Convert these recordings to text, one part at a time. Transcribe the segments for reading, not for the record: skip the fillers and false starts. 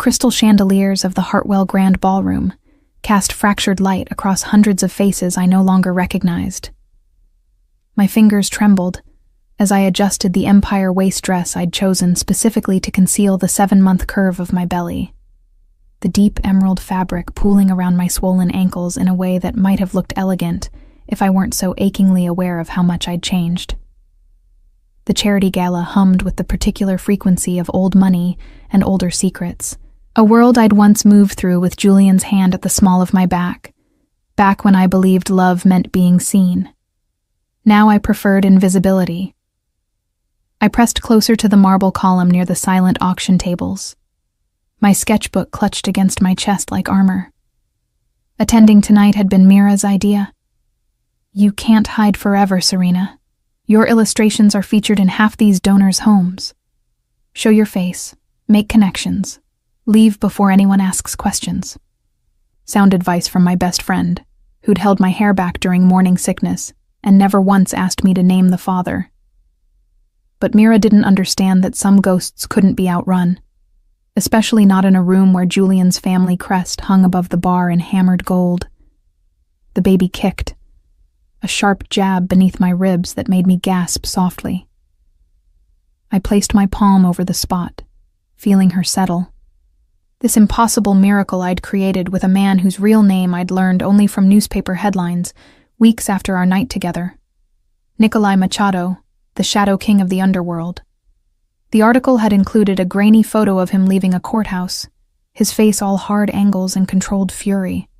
crystal chandeliers of the Hartwell Grand Ballroom cast fractured light across hundreds of faces I no longer recognized. My fingers trembled as I adjusted the empire waist dress I'd chosen specifically to conceal the 7-month curve of my belly, the deep emerald fabric pooling around my swollen ankles in a way that might have looked elegant if I weren't so achingly aware of how much I'd changed. The charity gala hummed with the particular frequency of old money and older secrets, a world I'd once moved through with Julian's hand at the small of my back when I believed love meant being seen. Now I preferred invisibility. I pressed closer to the marble column near the silent auction tables. My sketchbook clutched against my chest like armor. Attending tonight had been Mira's idea. You can't hide forever, Serena. Your illustrations are featured in half these donors' homes. Show your face, make connections, leave before anyone asks questions. Sound advice from my best friend, who'd held my hair back during morning sickness and never once asked me to name the father. But Mira didn't understand that some ghosts couldn't be outrun, especially not in a room where Julian's family crest hung above the bar in hammered gold. The baby kicked, a sharp jab beneath my ribs that made me gasp softly. I placed my palm over the spot, feeling her settle. This impossible miracle I'd created with a man whose real name I'd learned only from newspaper headlines weeks after our night together. Nikolai Machado, the Shadow King of the Underworld. The article had included a grainy photo of him leaving a courthouse, his face all hard angles and controlled fury.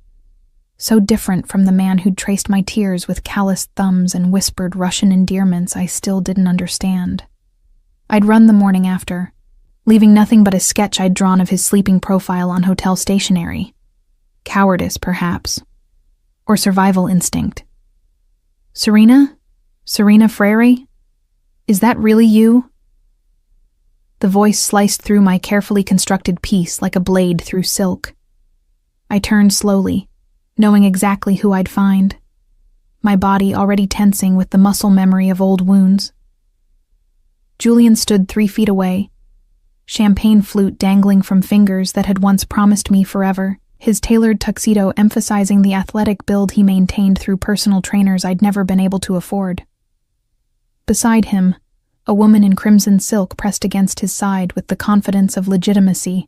So different from the man who'd traced my tears with calloused thumbs and whispered Russian endearments I still didn't understand. I'd run the morning after, leaving nothing but a sketch I'd drawn of his sleeping profile on hotel stationery. Cowardice, perhaps. Or survival instinct. Serena? Serena Frary? Is that really you? The voice sliced through my carefully constructed piece like a blade through silk. I turned slowly, knowing exactly who I'd find, my body already tensing with the muscle memory of old wounds. Julian stood 3 feet away, champagne flute dangling from fingers that had once promised me forever, his tailored tuxedo emphasizing the athletic build he maintained through personal trainers I'd never been able to afford. Beside him, a woman in crimson silk pressed against his side with the confidence of legitimacy,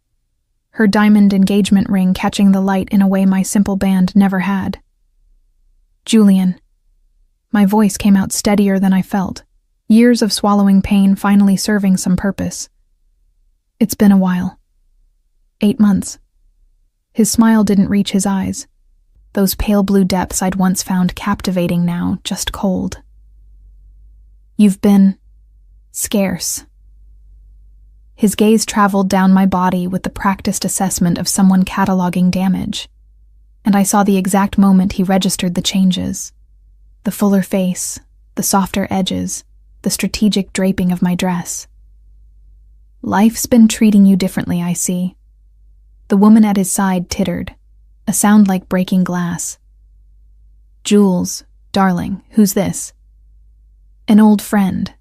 her diamond engagement ring catching the light in a way my simple band never had. Julian. My voice came out steadier than I felt, years of swallowing pain finally serving some purpose. It's been a while. 8 months. His smile didn't reach his eyes. Those pale blue depths I'd once found captivating now, just cold. You've been scarce. His gaze traveled down my body with the practiced assessment of someone cataloging damage, and I saw the exact moment he registered the changes. The fuller face, the softer edges, the strategic draping of my dress. Life's been treating you differently, I see. The woman at his side tittered, a sound like breaking glass. Jules, darling, who's this? An old friend.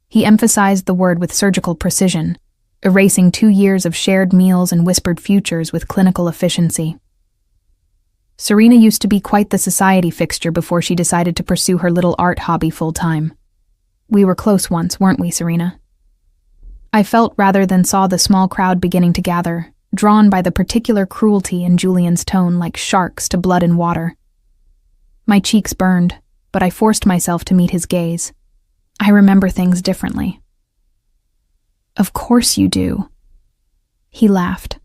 He emphasized the word with surgical precision, erasing 2 years of shared meals and whispered futures with clinical efficiency. Serena used to be quite the society fixture before she decided to pursue her little art hobby full-time. We were close once, weren't we, Serena? I felt rather than saw the small crowd beginning to gather, drawn by the particular cruelty in Julian's tone like sharks to blood and water. My cheeks burned, but I forced myself to meet his gaze. I remember things differently. Of course you do. He laughed,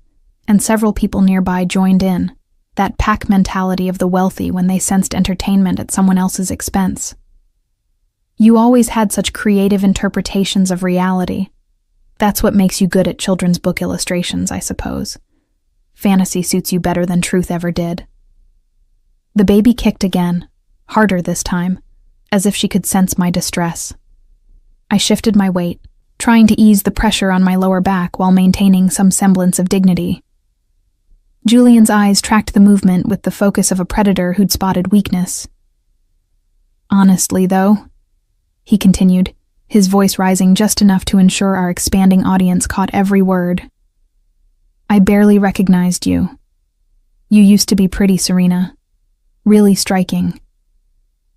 and several people nearby joined in, that pack mentality of the wealthy when they sensed entertainment at someone else's expense. You always had such creative interpretations of reality. That's what makes you good at children's book illustrations, I suppose. Fantasy suits you better than truth ever did. The baby kicked again, harder this time, as if she could sense my distress. I shifted my weight, trying to ease the pressure on my lower back while maintaining some semblance of dignity. Julian's eyes tracked the movement with the focus of a predator who'd spotted weakness. Honestly, though, he continued, his voice rising just enough to ensure our expanding audience caught every word. I barely recognized you. You used to be pretty, Serena. Really striking.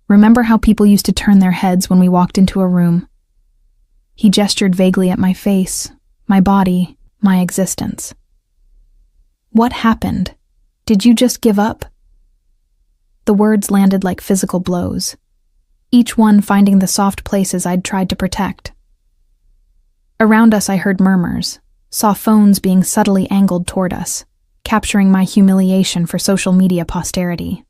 Remember how people used to turn their heads when we walked into a room? He gestured vaguely at my face, my body, my existence. What happened? Did you just give up? The words landed like physical blows, each one finding the soft places I'd tried to protect. Around us I heard murmurs, saw phones being subtly angled toward us, capturing my humiliation for social media posterity.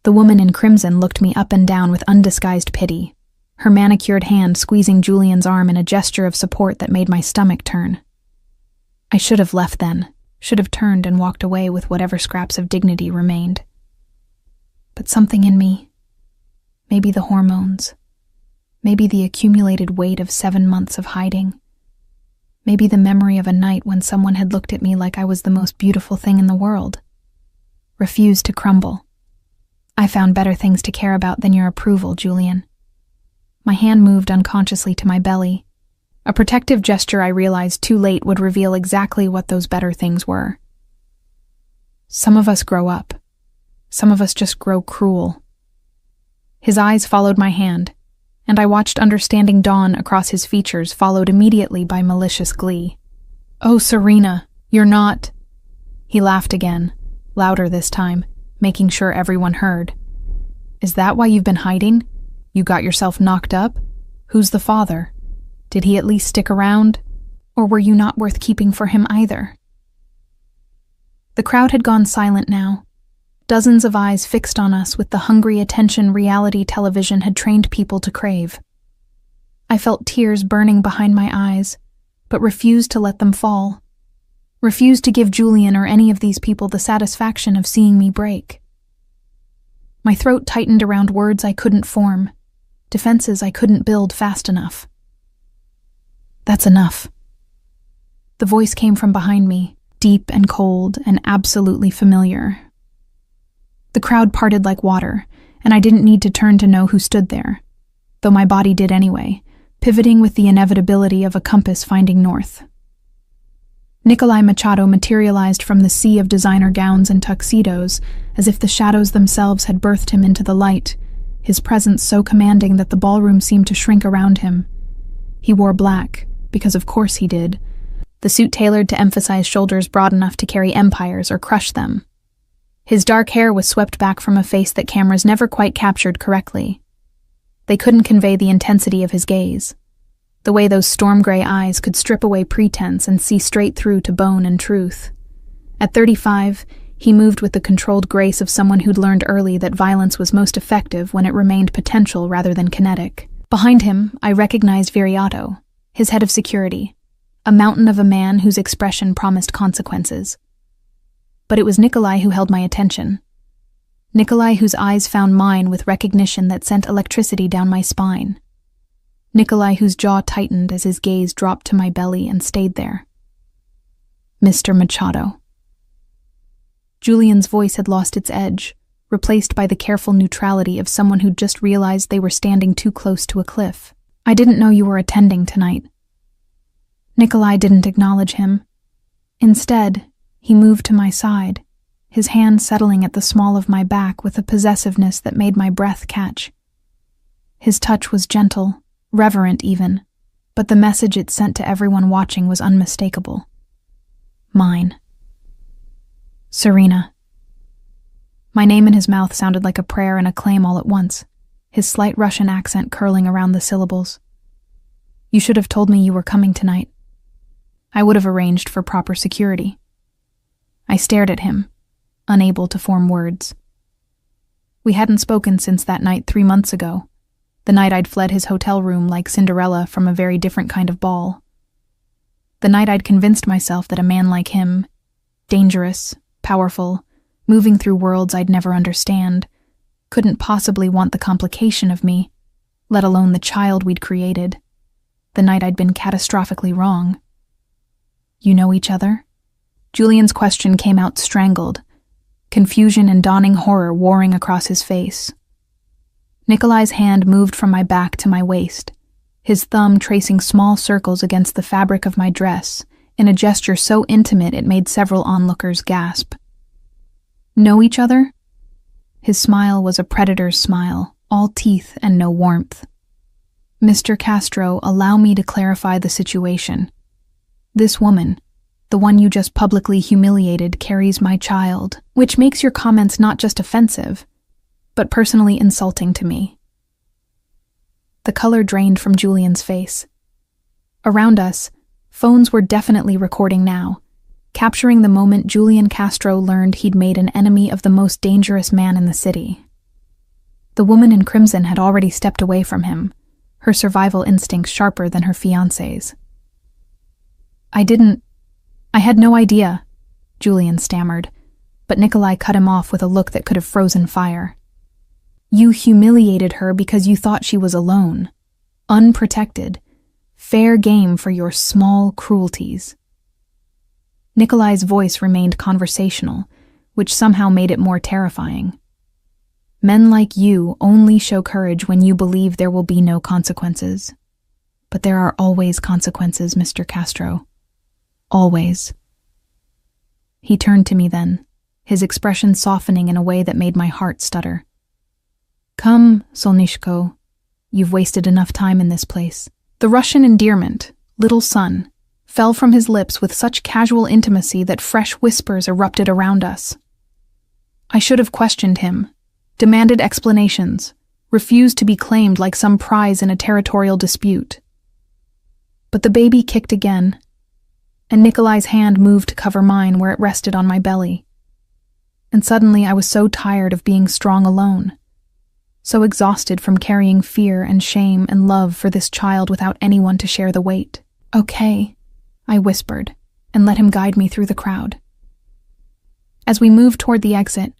The woman in crimson looked me up and down with undisguised pity, her manicured hand squeezing Julian's arm in a gesture of support that made my stomach turn. I should have left then, should have turned and walked away with whatever scraps of dignity remained. But something in me, maybe the hormones, maybe the accumulated weight of 7 months of hiding, maybe the memory of a night when someone had looked at me like I was the most beautiful thing in the world, refused to crumble. I found better things to care about than your approval, Julian. My hand moved unconsciously to my belly, a protective gesture I realized too late would reveal exactly what those better things were. Some of us grow up. Some of us just grow cruel. His eyes followed my hand, and I watched understanding dawn across his features, followed immediately by malicious glee. Oh, Serena, you're not... He laughed again, louder this time, making sure everyone heard. Is that why you've been hiding? You got yourself knocked up? Who's the father? Did he at least stick around? Or were you not worth keeping for him either? The crowd had gone silent now. Dozens of eyes fixed on us with the hungry attention reality television had trained people to crave. I felt tears burning behind my eyes, but refused to let them fall. Refused to give Julian or any of these people the satisfaction of seeing me break. My throat tightened around words I couldn't form, defenses I couldn't build fast enough. That's enough. The voice came from behind me, deep and cold and absolutely familiar. The crowd parted like water, and I didn't need to turn to know who stood there, though my body did anyway, pivoting with the inevitability of a compass finding north. Nikolai Machado materialized from the sea of designer gowns and tuxedos, as if the shadows themselves had birthed him into the light, his presence so commanding that the ballroom seemed to shrink around him. He wore black, because of course he did, the suit tailored to emphasize shoulders broad enough to carry empires or crush them. His dark hair was swept back from a face that cameras never quite captured correctly. They couldn't convey the intensity of his gaze, the way those storm-gray eyes could strip away pretense and see straight through to bone and truth. At 35, he moved with the controlled grace of someone who'd learned early that violence was most effective when it remained potential rather than kinetic. Behind him, I recognized Viriato, his head of security, a mountain of a man whose expression promised consequences. But it was Nikolai who held my attention. Nikolai whose eyes found mine with recognition that sent electricity down my spine. Nikolai whose jaw tightened as his gaze dropped to my belly and stayed there. Mr. Machado. Julian's voice had lost its edge, replaced by the careful neutrality of someone who'd just realized they were standing too close to a cliff. I didn't know you were attending tonight. Nikolai didn't acknowledge him. Instead, he moved to my side, his hand settling at the small of my back with a possessiveness that made my breath catch. His touch was gentle, reverent even, but the message it sent to everyone watching was unmistakable. Mine. Serena. My name in his mouth sounded like a prayer and a claim all at once, his slight Russian accent curling around the syllables. You should have told me you were coming tonight. I would have arranged for proper security. I stared at him, unable to form words. We hadn't spoken since that night 3 months ago, the night I'd fled his hotel room like Cinderella from a very different kind of ball. The night I'd convinced myself that a man like him, dangerous, powerful, moving through worlds I'd never understand, couldn't possibly want the complication of me, let alone the child we'd created. The night I'd been catastrophically wrong. You know each other? Julian's question came out strangled, confusion and dawning horror warring across his face. Nikolai's hand moved from my back to my waist, his thumb tracing small circles against the fabric of my dress, in a gesture so intimate it made several onlookers gasp. Know each other? His smile was a predator's smile, all teeth and no warmth. Mr. Castro, allow me to clarify the situation. This woman, the one you just publicly humiliated, carries my child, which makes your comments not just offensive, but personally insulting to me. The color drained from Julian's face. Around us, phones were definitely recording now, capturing the moment Julian Castro learned he'd made an enemy of the most dangerous man in the city. The woman in crimson had already stepped away from him, her survival instincts sharper than her fiancé's. I had no idea, Julian stammered, but Nikolai cut him off with a look that could have frozen fire. You humiliated her because you thought she was alone, unprotected, fair game for your small cruelties. Nikolai's voice remained conversational, which somehow made it more terrifying. Men like you only show courage when you believe there will be no consequences. But there are always consequences, Mr. Castro. Always. He turned to me then, his expression softening in a way that made my heart stutter. Come, Solnishko, you've wasted enough time in this place. The Russian endearment, little son, fell from his lips with such casual intimacy that fresh whispers erupted around us. I should have questioned him, demanded explanations, refused to be claimed like some prize in a territorial dispute. But the baby kicked again, and Nikolai's hand moved to cover mine where it rested on my belly. And suddenly I was so tired of being strong alone, so exhausted from carrying fear and shame and love for this child without anyone to share the weight. Okay, I whispered, and let him guide me through the crowd. As we moved toward the exit,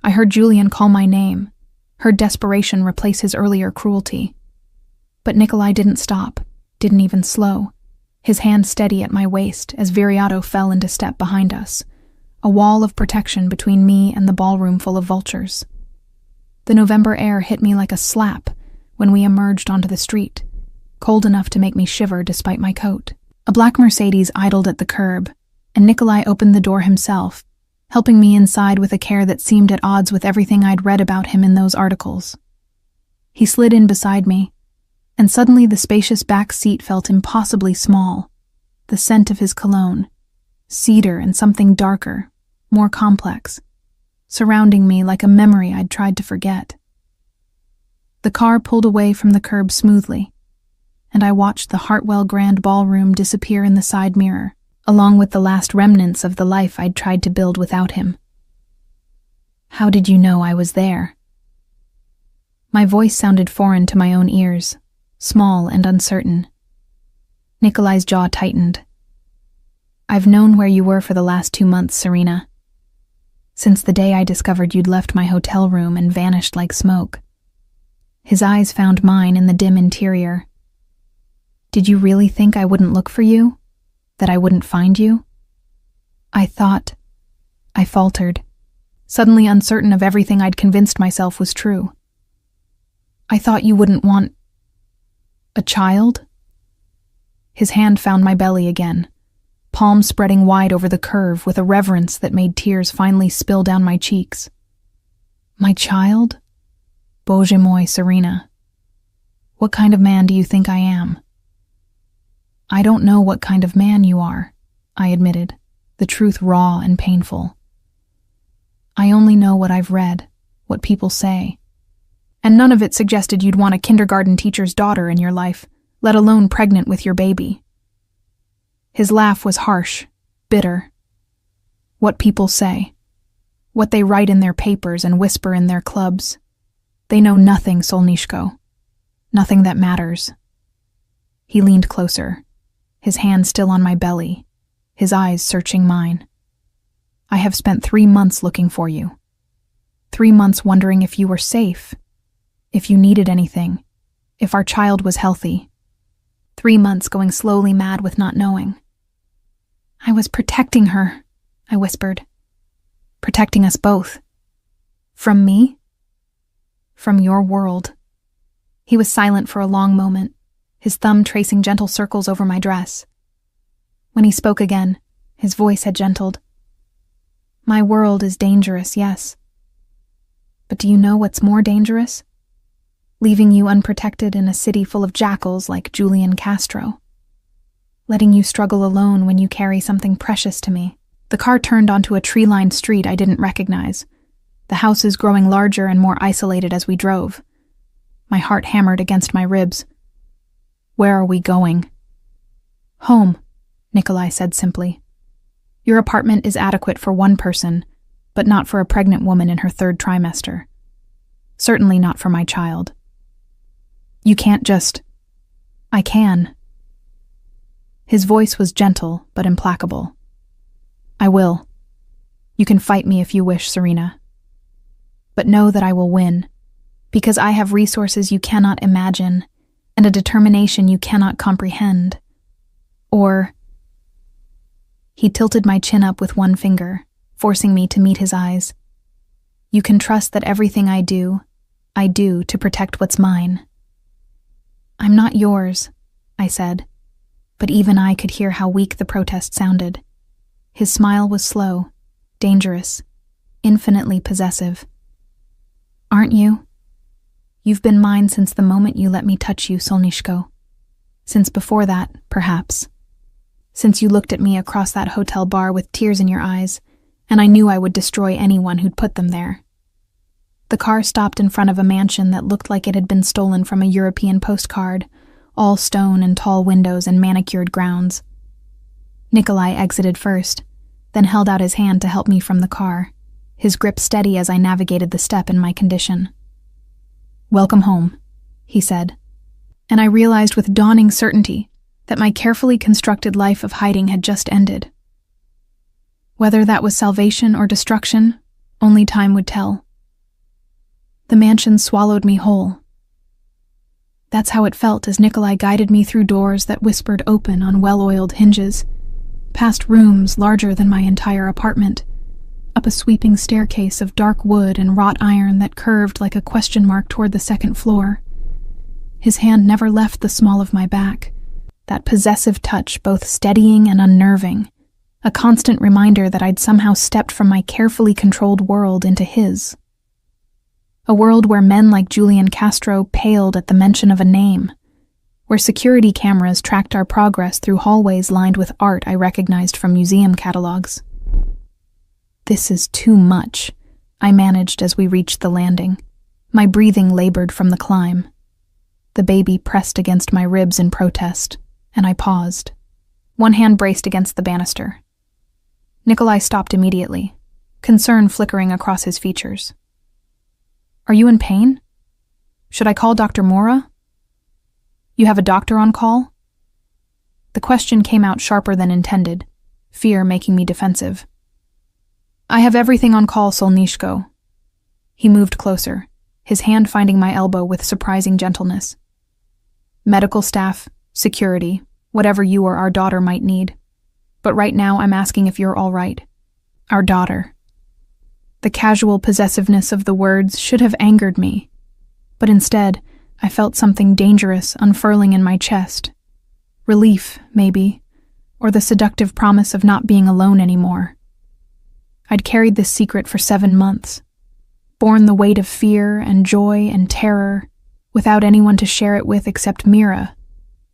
I heard Julian call my name, heard desperation replace his earlier cruelty. But Nikolai didn't stop, didn't even slow, his hand steady at my waist as Viriato fell into step behind us, a wall of protection between me and the ballroom full of vultures. The November air hit me like a slap when we emerged onto the street, cold enough to make me shiver despite my coat. A black Mercedes idled at the curb, and Nikolai opened the door himself, helping me inside with a care that seemed at odds with everything I'd read about him in those articles. He slid in beside me, and suddenly the spacious back seat felt impossibly small, the scent of his cologne, cedar and something darker, more complex, surrounding me like a memory I'd tried to forget. The car pulled away from the curb smoothly, and I watched the Hartwell Grand Ballroom disappear in the side mirror, along with the last remnants of the life I'd tried to build without him. How did you know I was there? My voice sounded foreign to my own ears, small and uncertain. Nikolai's jaw tightened. I've known where you were for the last 2 months, Serena. Since the day I discovered you'd left my hotel room and vanished like smoke. His eyes found mine in the dim interior. Did you really think I wouldn't look for you? That I wouldn't find you? I faltered, suddenly uncertain of everything I'd convinced myself was true. I thought you wouldn't want a child? His hand found my belly again, palm spreading wide over the curve with a reverence that made tears finally spill down my cheeks. My child? Bože moi, Serena. What kind of man do you think I am? I don't know what kind of man you are, I admitted, the truth raw and painful. I only know what I've read, what people say. And none of it suggested you'd want a kindergarten teacher's daughter in your life, let alone pregnant with your baby. His laugh was harsh, bitter. What people say. What they write in their papers and whisper in their clubs. They know nothing, Solnishko. Nothing that matters. He leaned closer, his hand still on my belly, his eyes searching mine. I have spent 3 months looking for you. 3 months wondering if you were safe, if you needed anything, if our child was healthy. 3 months going slowly mad with not knowing. I was protecting her, I whispered. Protecting us both. From me? From your world. He was silent for a long moment, his thumb tracing gentle circles over my dress. When he spoke again, his voice had gentled. My world is dangerous, yes. But do you know what's more dangerous? Leaving you unprotected in a city full of jackals like Julian Castro. Letting you struggle alone when you carry something precious to me. The car turned onto a tree-lined street I didn't recognize, the houses growing larger and more isolated as we drove. My heart hammered against my ribs. Where are we going? Home, Nikolai said simply. Your apartment is adequate for one person, but not for a pregnant woman in her third trimester. Certainly not for my child. You can't just... I can. His voice was gentle but implacable. I will. You can fight me if you wish, Serena. But know that I will win, because I have resources you cannot imagine and a determination you cannot comprehend. Or... He tilted my chin up with one finger, forcing me to meet his eyes. You can trust that everything I do to protect what's mine. I'm not yours, I said, but even I could hear how weak the protest sounded. His smile was slow, dangerous, infinitely possessive. Aren't you? You've been mine since the moment you let me touch you, Solnishko. Since before that, perhaps. Since you looked at me across that hotel bar with tears in your eyes, and I knew I would destroy anyone who'd put them there. The car stopped in front of a mansion that looked like it had been stolen from a European postcard, all stone and tall windows and manicured grounds. Nikolai exited first, then held out his hand to help me from the car, his grip steady as I navigated the step in my condition. Welcome home, he said, and I realized with dawning certainty that my carefully constructed life of hiding had just ended. Whether that was salvation or destruction, only time would tell. The mansion swallowed me whole. That's how it felt as Nikolai guided me through doors that whispered open on well-oiled hinges, past rooms larger than my entire apartment, up a sweeping staircase of dark wood and wrought iron that curved like a question mark toward the second floor. His hand never left the small of my back, that possessive touch both steadying and unnerving, a constant reminder that I'd somehow stepped from my carefully controlled world into his. A world where men like Julian Castro paled at the mention of a name, where security cameras tracked our progress through hallways lined with art I recognized from museum catalogs. This is too much, I managed as we reached the landing. My breathing labored from the climb. The baby pressed against my ribs in protest, and I paused. One hand braced against the banister. Nikolai stopped immediately, concern flickering across his features. Are you in pain? Should I call Dr. Mora? You have a doctor on call? The question came out sharper than intended, fear making me defensive. I have everything on call, Solnishko. He moved closer, his hand finding my elbow with surprising gentleness. Medical staff, security, whatever you or our daughter might need. But right now I'm asking if you're all right. Our daughter. The casual possessiveness of the words should have angered me, but instead I felt something dangerous unfurling in my chest. Relief, maybe, or the seductive promise of not being alone anymore. I'd carried this secret for 7 months, borne the weight of fear and joy and terror, without anyone to share it with except Mira,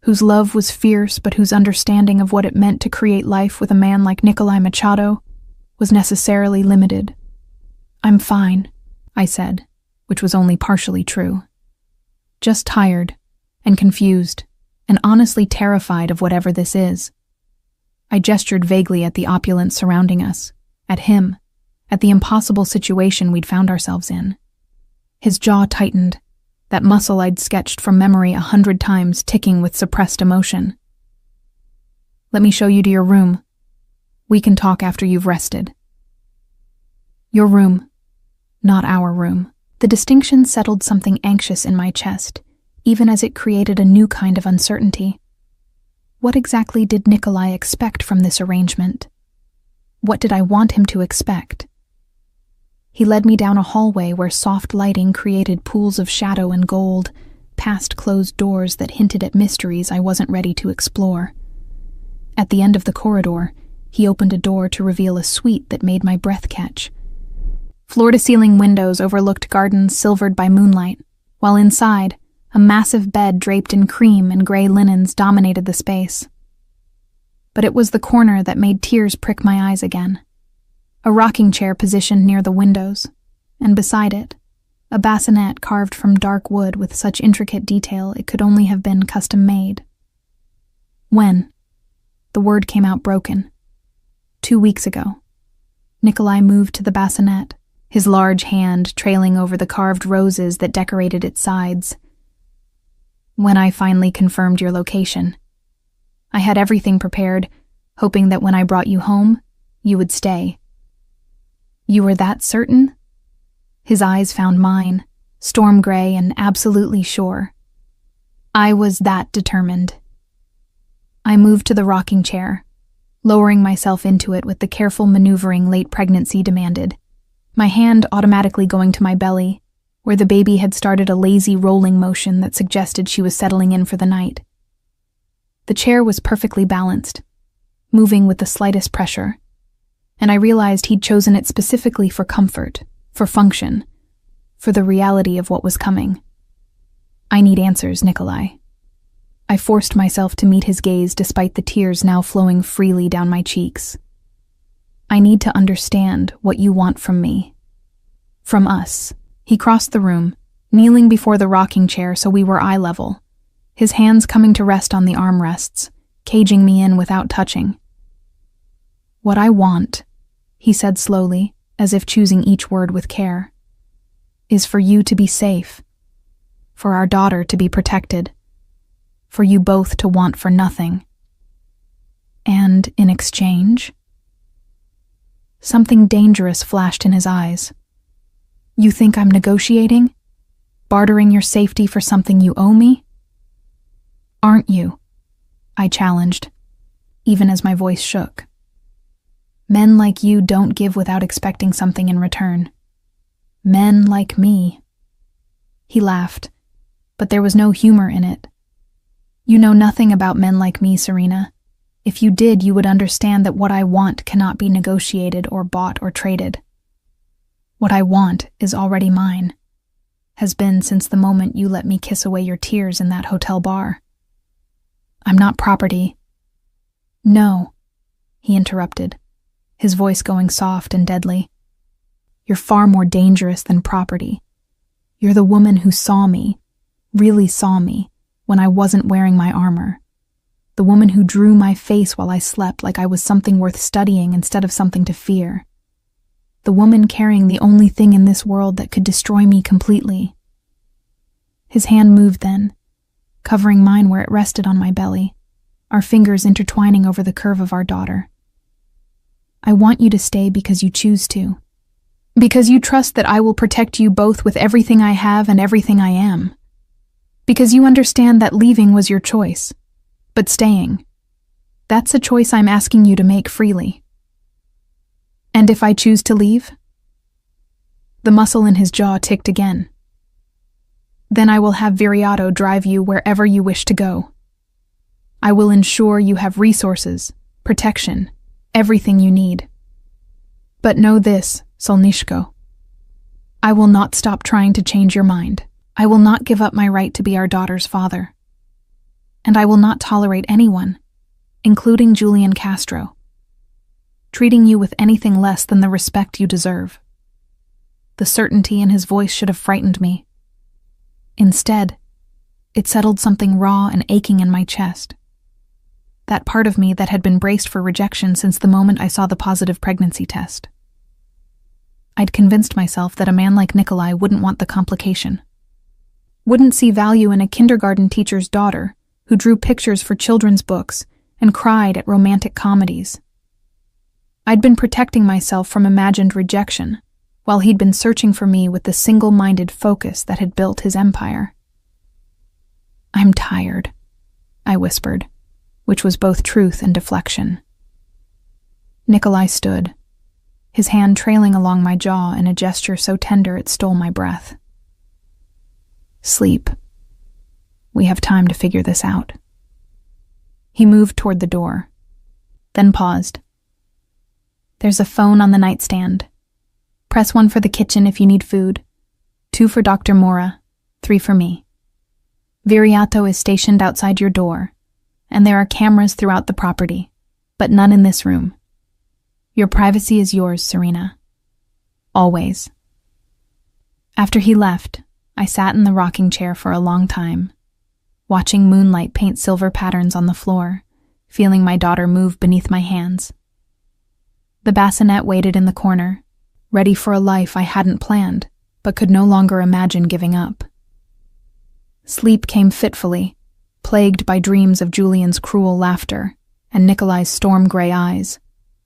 whose love was fierce but whose understanding of what it meant to create life with a man like Nikolai Machado was necessarily limited. I'm fine, I said, which was only partially true. Just tired, and confused, and honestly terrified of whatever this is. I gestured vaguely at the opulence surrounding us, at him, at the impossible situation we'd found ourselves in. His jaw tightened, that muscle I'd sketched from memory 100 times ticking with suppressed emotion. Let me show you to your room. We can talk after you've rested. Your room, not our room. The distinction settled something anxious in my chest, even as it created a new kind of uncertainty. What exactly did Nikolai expect from this arrangement? What did I want him to expect? He led me down a hallway where soft lighting created pools of shadow and gold, past closed doors that hinted at mysteries I wasn't ready to explore. At the end of the corridor, he opened a door to reveal a suite that made my breath catch. Floor-to-ceiling windows overlooked gardens silvered by moonlight, while inside, a massive bed draped in cream and gray linens dominated the space. But it was the corner that made tears prick my eyes again. A rocking chair positioned near the windows, and beside it, a bassinet carved from dark wood with such intricate detail it could only have been custom-made. When? The word came out broken. 2 weeks ago. Nikolai moved to the bassinet, his large hand trailing over the carved roses that decorated its sides. When I finally confirmed your location. I had everything prepared, hoping that when I brought you home, you would stay. You were that certain? His eyes found mine, storm gray and absolutely sure. I was that determined. I moved to the rocking chair, lowering myself into it with the careful maneuvering late pregnancy demanded, my hand automatically going to my belly, where the baby had started a lazy rolling motion that suggested she was settling in for the night. The chair was perfectly balanced, moving with the slightest pressure, and I realized he'd chosen it specifically for comfort, for function, for the reality of what was coming. I need answers, Nikolai. I forced myself to meet his gaze despite the tears now flowing freely down my cheeks. I need to understand what you want from me. From us. He crossed the room, kneeling before the rocking chair so we were eye level, his hands coming to rest on the armrests, caging me in without touching. What I want, he said slowly, as if choosing each word with care, is for you to be safe, for our daughter to be protected, for you both to want for nothing. And in exchange? Something dangerous flashed in his eyes. You think I'm negotiating? Bartering your safety for something you owe me? Aren't you? I challenged, even as my voice shook. Men like you don't give without expecting something in return. Men like me. He laughed, but there was no humor in it. You know nothing about men like me, Serena. If you did, you would understand that what I want cannot be negotiated or bought or traded. What I want is already mine, has been since the moment you let me kiss away your tears in that hotel bar. I'm not property. No, he interrupted, his voice going soft and deadly. You're far more dangerous than property. You're the woman who saw me, really saw me, when I wasn't wearing my armor. The woman who drew my face while I slept like I was something worth studying instead of something to fear. The woman carrying the only thing in this world that could destroy me completely. His hand moved then, covering mine where it rested on my belly, our fingers intertwining over the curve of our daughter. I want you to stay because you choose to. Because you trust that I will protect you both with everything I have and everything I am. Because you understand that leaving was your choice. But staying, that's a choice I'm asking you to make freely. And if I choose to leave? The muscle in his jaw ticked again. Then I will have Viriato drive you wherever you wish to go. I will ensure you have resources, protection, everything you need. But know this, Solnishko. I will not stop trying to change your mind. I will not give up my right to be our daughter's father. And I will not tolerate anyone, including Julian Castro, treating you with anything less than the respect you deserve. The certainty in his voice should have frightened me. Instead, it settled something raw and aching in my chest. That part of me that had been braced for rejection since the moment I saw the positive pregnancy test. I'd convinced myself that a man like Nikolai wouldn't want the complication. Wouldn't see value in a kindergarten teacher's daughter who drew pictures for children's books and cried at romantic comedies. I'd been protecting myself from imagined rejection, while he'd been searching for me with the single-minded focus that had built his empire. I'm tired, I whispered, which was both truth and deflection. Nikolai stood, his hand trailing along my jaw in a gesture so tender it stole my breath. Sleep. We have time to figure this out. He moved toward the door, then paused. There's a phone on the nightstand. Press 1 for the kitchen if you need food, 2 for Dr. Mora, 3 for me. Viriato is stationed outside your door, and there are cameras throughout the property, but none in this room. Your privacy is yours, Serena. Always. After he left, I sat in the rocking chair for a long time, watching moonlight paint silver patterns on the floor, feeling my daughter move beneath my hands. The bassinet waited in the corner, ready for a life I hadn't planned, but could no longer imagine giving up. Sleep came fitfully, plagued by dreams of Julian's cruel laughter and Nikolai's storm-gray eyes,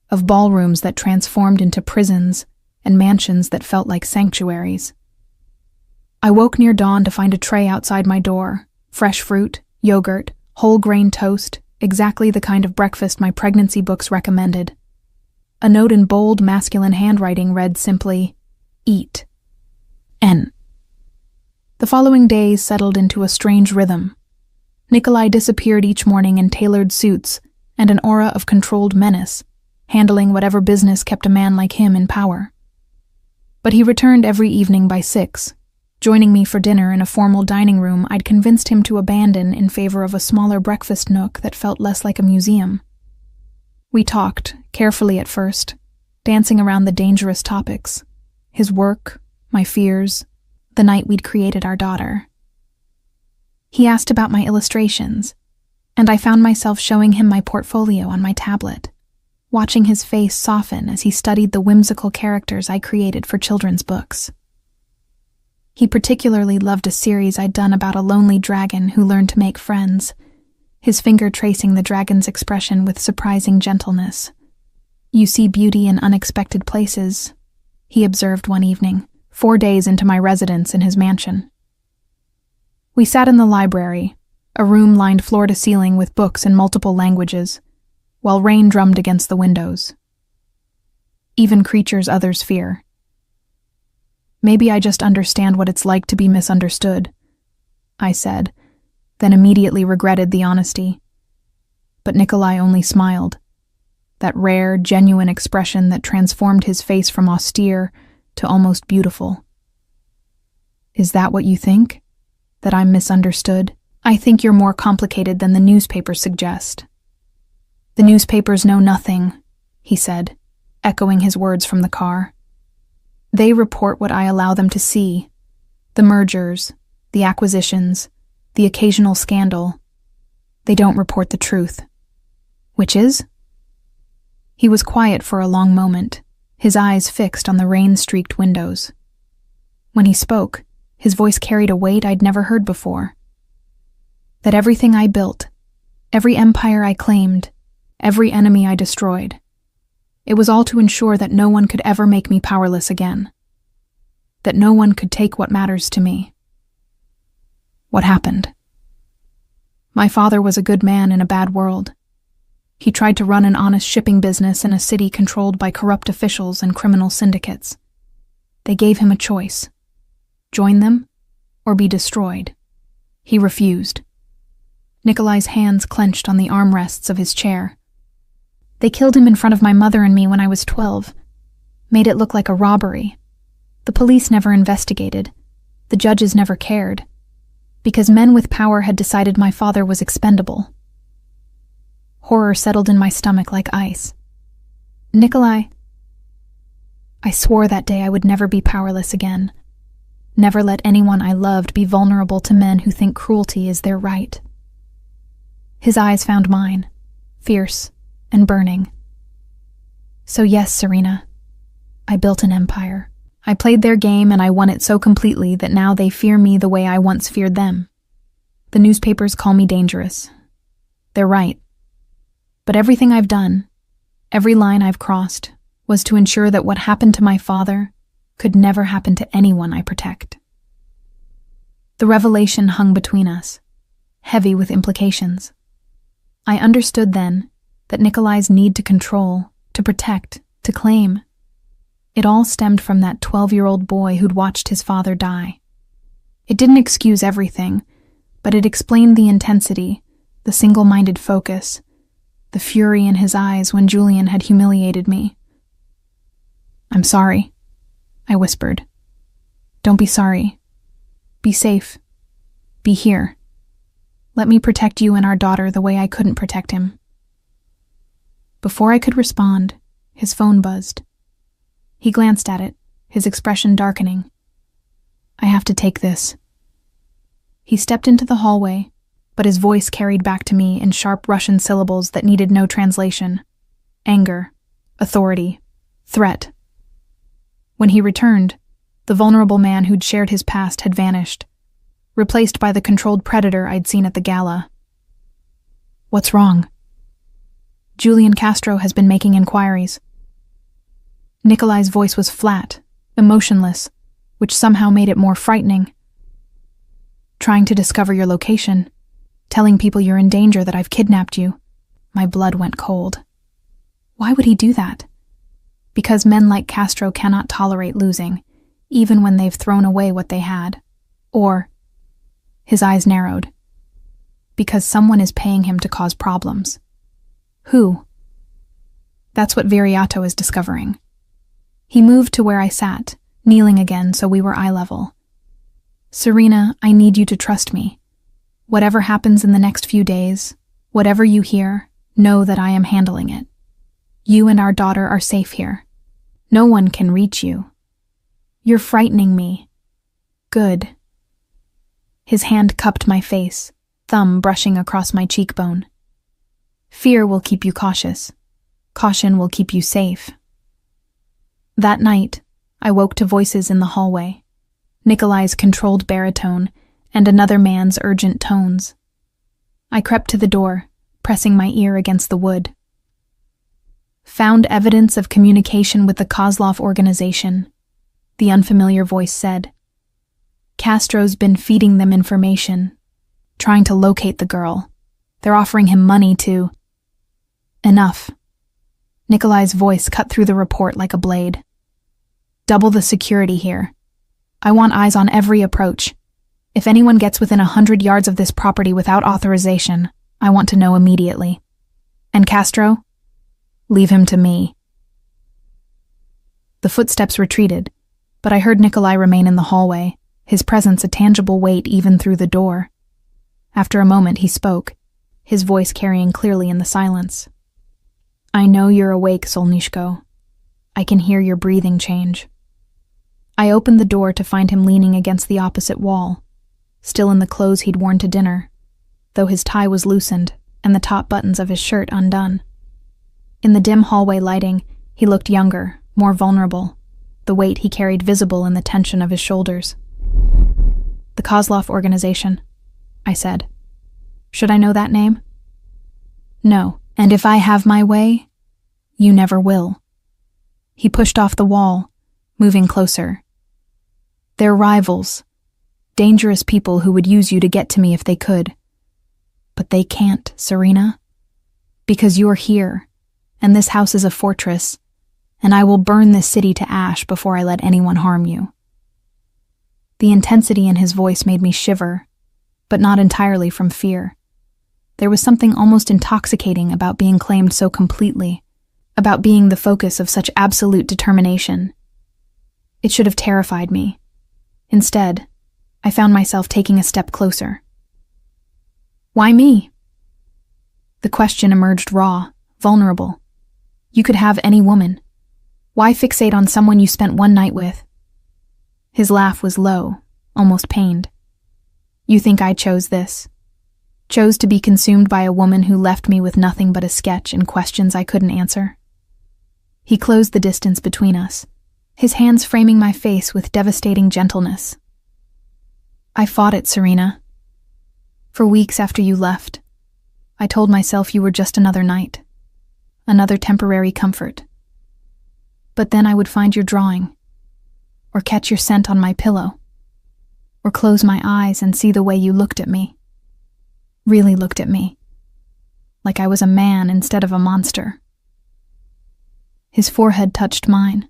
of ballrooms that transformed into prisons and mansions that felt like sanctuaries. I woke near dawn to find a tray outside my door, fresh fruit, yogurt, whole-grain toast, exactly the kind of breakfast my pregnancy books recommended. A note in bold, masculine handwriting read simply, "Eat. N." The following days settled into a strange rhythm. Nikolai disappeared each morning in tailored suits and an aura of controlled menace, handling whatever business kept a man like him in power. But he returned every evening by 6, joining me for dinner in a formal dining room I'd convinced him to abandon in favor of a smaller breakfast nook that felt less like a museum. We talked, carefully at first, dancing around the dangerous topics: his work, my fears, the night we'd created our daughter. He asked about my illustrations, and I found myself showing him my portfolio on my tablet, watching his face soften as he studied the whimsical characters I created for children's books. He particularly loved a series I'd done about a lonely dragon who learned to make friends, his finger tracing the dragon's expression with surprising gentleness. "You see beauty in unexpected places," he observed one evening, 4 days into my residence in his mansion. We sat in the library, a room lined floor to ceiling with books in multiple languages, while rain drummed against the windows. Even creatures others fear. "Maybe I just understand what it's like to be misunderstood," I said, then immediately regretted the honesty. But Nikolai only smiled, that rare, genuine expression that transformed his face from austere to almost beautiful. "Is that what you think? That I'm misunderstood? I think you're more complicated than the newspapers suggest." "The newspapers know nothing," he said, echoing his words from the car. "They report what I allow them to see. The mergers, the acquisitions, the occasional scandal. They don't report the truth." "Which is?" He was quiet for a long moment, his eyes fixed on the rain-streaked windows. When he spoke, his voice carried a weight I'd never heard before. "That everything I built, every empire I claimed, every enemy I destroyed, it was all to ensure that no one could ever make me powerless again. That no one could take what matters to me." "What happened?" "My father was a good man in a bad world. He tried to run an honest shipping business in a city controlled by corrupt officials and criminal syndicates. They gave him a choice: join them or be destroyed. He refused." Nikolai's hands clenched on the armrests of his chair. "They killed him in front of my mother and me when I was 12. Made it look like a robbery. The police never investigated. The judges never cared. Because men with power had decided my father was expendable." Horror settled in my stomach like ice. "Nikolai, I swore that day I would never be powerless again. Never let anyone I loved be vulnerable to men who think cruelty is their right." His eyes found mine, fierce and burning. "So yes, Serena, I built an empire. I played their game and I won it so completely that now they fear me the way I once feared them. The newspapers call me dangerous. They're right. But everything I've done, every line I've crossed, was to ensure that what happened to my father could never happen to anyone I protect." The revelation hung between us, heavy with implications. I understood then that Nikolai's need to control, to protect, to claim, it all stemmed from that 12-year-old boy who'd watched his father die. It didn't excuse everything, but it explained the intensity, the single-minded focus, the fury in his eyes when Julian had humiliated me. "I'm sorry," I whispered. "Don't be sorry. Be safe. Be here. Let me protect you and our daughter the way I couldn't protect him." Before I could respond, his phone buzzed. He glanced at it, his expression darkening. "I have to take this." He stepped into the hallway, but his voice carried back to me in sharp Russian syllables that needed no translation. Anger, authority, threat. When he returned, the vulnerable man who'd shared his past had vanished, replaced by the controlled predator I'd seen at the gala. "What's wrong?" "Julian Castro has been making inquiries." Nikolai's voice was flat, emotionless, which somehow made it more frightening. "Trying to discover your location, telling people you're in danger, that I've kidnapped you." My blood went cold. Why would he do that? Because men like Castro cannot tolerate losing, even when they've thrown away what they had. Or, his eyes narrowed, because someone is paying him to cause problems. Who? That's what Viriato is discovering. He moved to where I sat, kneeling again so we were eye level. "Serena, I need you to trust me. Whatever happens in the next few days, whatever you hear, know that I am handling it. You and our daughter are safe here. No one can reach you. You're frightening me." "Good." His hand cupped my face, thumb brushing across my cheekbone. "Fear will keep you cautious. Caution will keep you safe." That night, I woke to voices in the hallway, Nikolai's controlled baritone and another man's urgent tones. I crept to the door, pressing my ear against the wood. "Found evidence of communication with the Kozlov organization," the unfamiliar voice said. "Castro's been feeding them information, trying to locate the girl. They're offering him money to—" "Enough." Nikolai's voice cut through the report like a blade. "Double the security here. I want eyes on every approach. If anyone gets within 100 yards of this property without authorization, I want to know immediately. And Castro? Leave him to me." The footsteps retreated, but I heard Nikolai remain in the hallway, his presence a tangible weight even through the door. After a moment he spoke, his voice carrying clearly in the silence. "I know you're awake, Solnishko. I can hear your breathing change." I opened the door to find him leaning against the opposite wall, still in the clothes he'd worn to dinner, though his tie was loosened and the top buttons of his shirt undone. In the dim hallway lighting, he looked younger, more vulnerable, the weight he carried visible in the tension of his shoulders. "The Kozlov organization," I said. "Should I know that name?" "No, and if I have my way, you never will." He pushed off the wall, moving closer. "They're rivals, dangerous people who would use you to get to me if they could. But they can't, Serena. Because you're here, and this house is a fortress, and I will burn this city to ash before I let anyone harm you." The intensity in his voice made me shiver, but not entirely from fear. There was something almost intoxicating about being claimed so completely, about being the focus of such absolute determination. It should have terrified me. Instead, I found myself taking a step closer. "Why me?" The question emerged raw, vulnerable. You could have any woman. Why fixate on someone you spent one night with? His laugh was low, almost pained. "You think I chose this? Chose to be consumed by a woman who left me with nothing but a sketch and questions I couldn't answer?" He closed the distance between us, his hands framing my face with devastating gentleness. "I fought it, Serena. For weeks after you left, I told myself you were just another night, another temporary comfort. But then I would find your drawing, or catch your scent on my pillow, or close my eyes and see the way you looked at me. Really looked at me. Like I was a man instead of a monster." His forehead touched mine,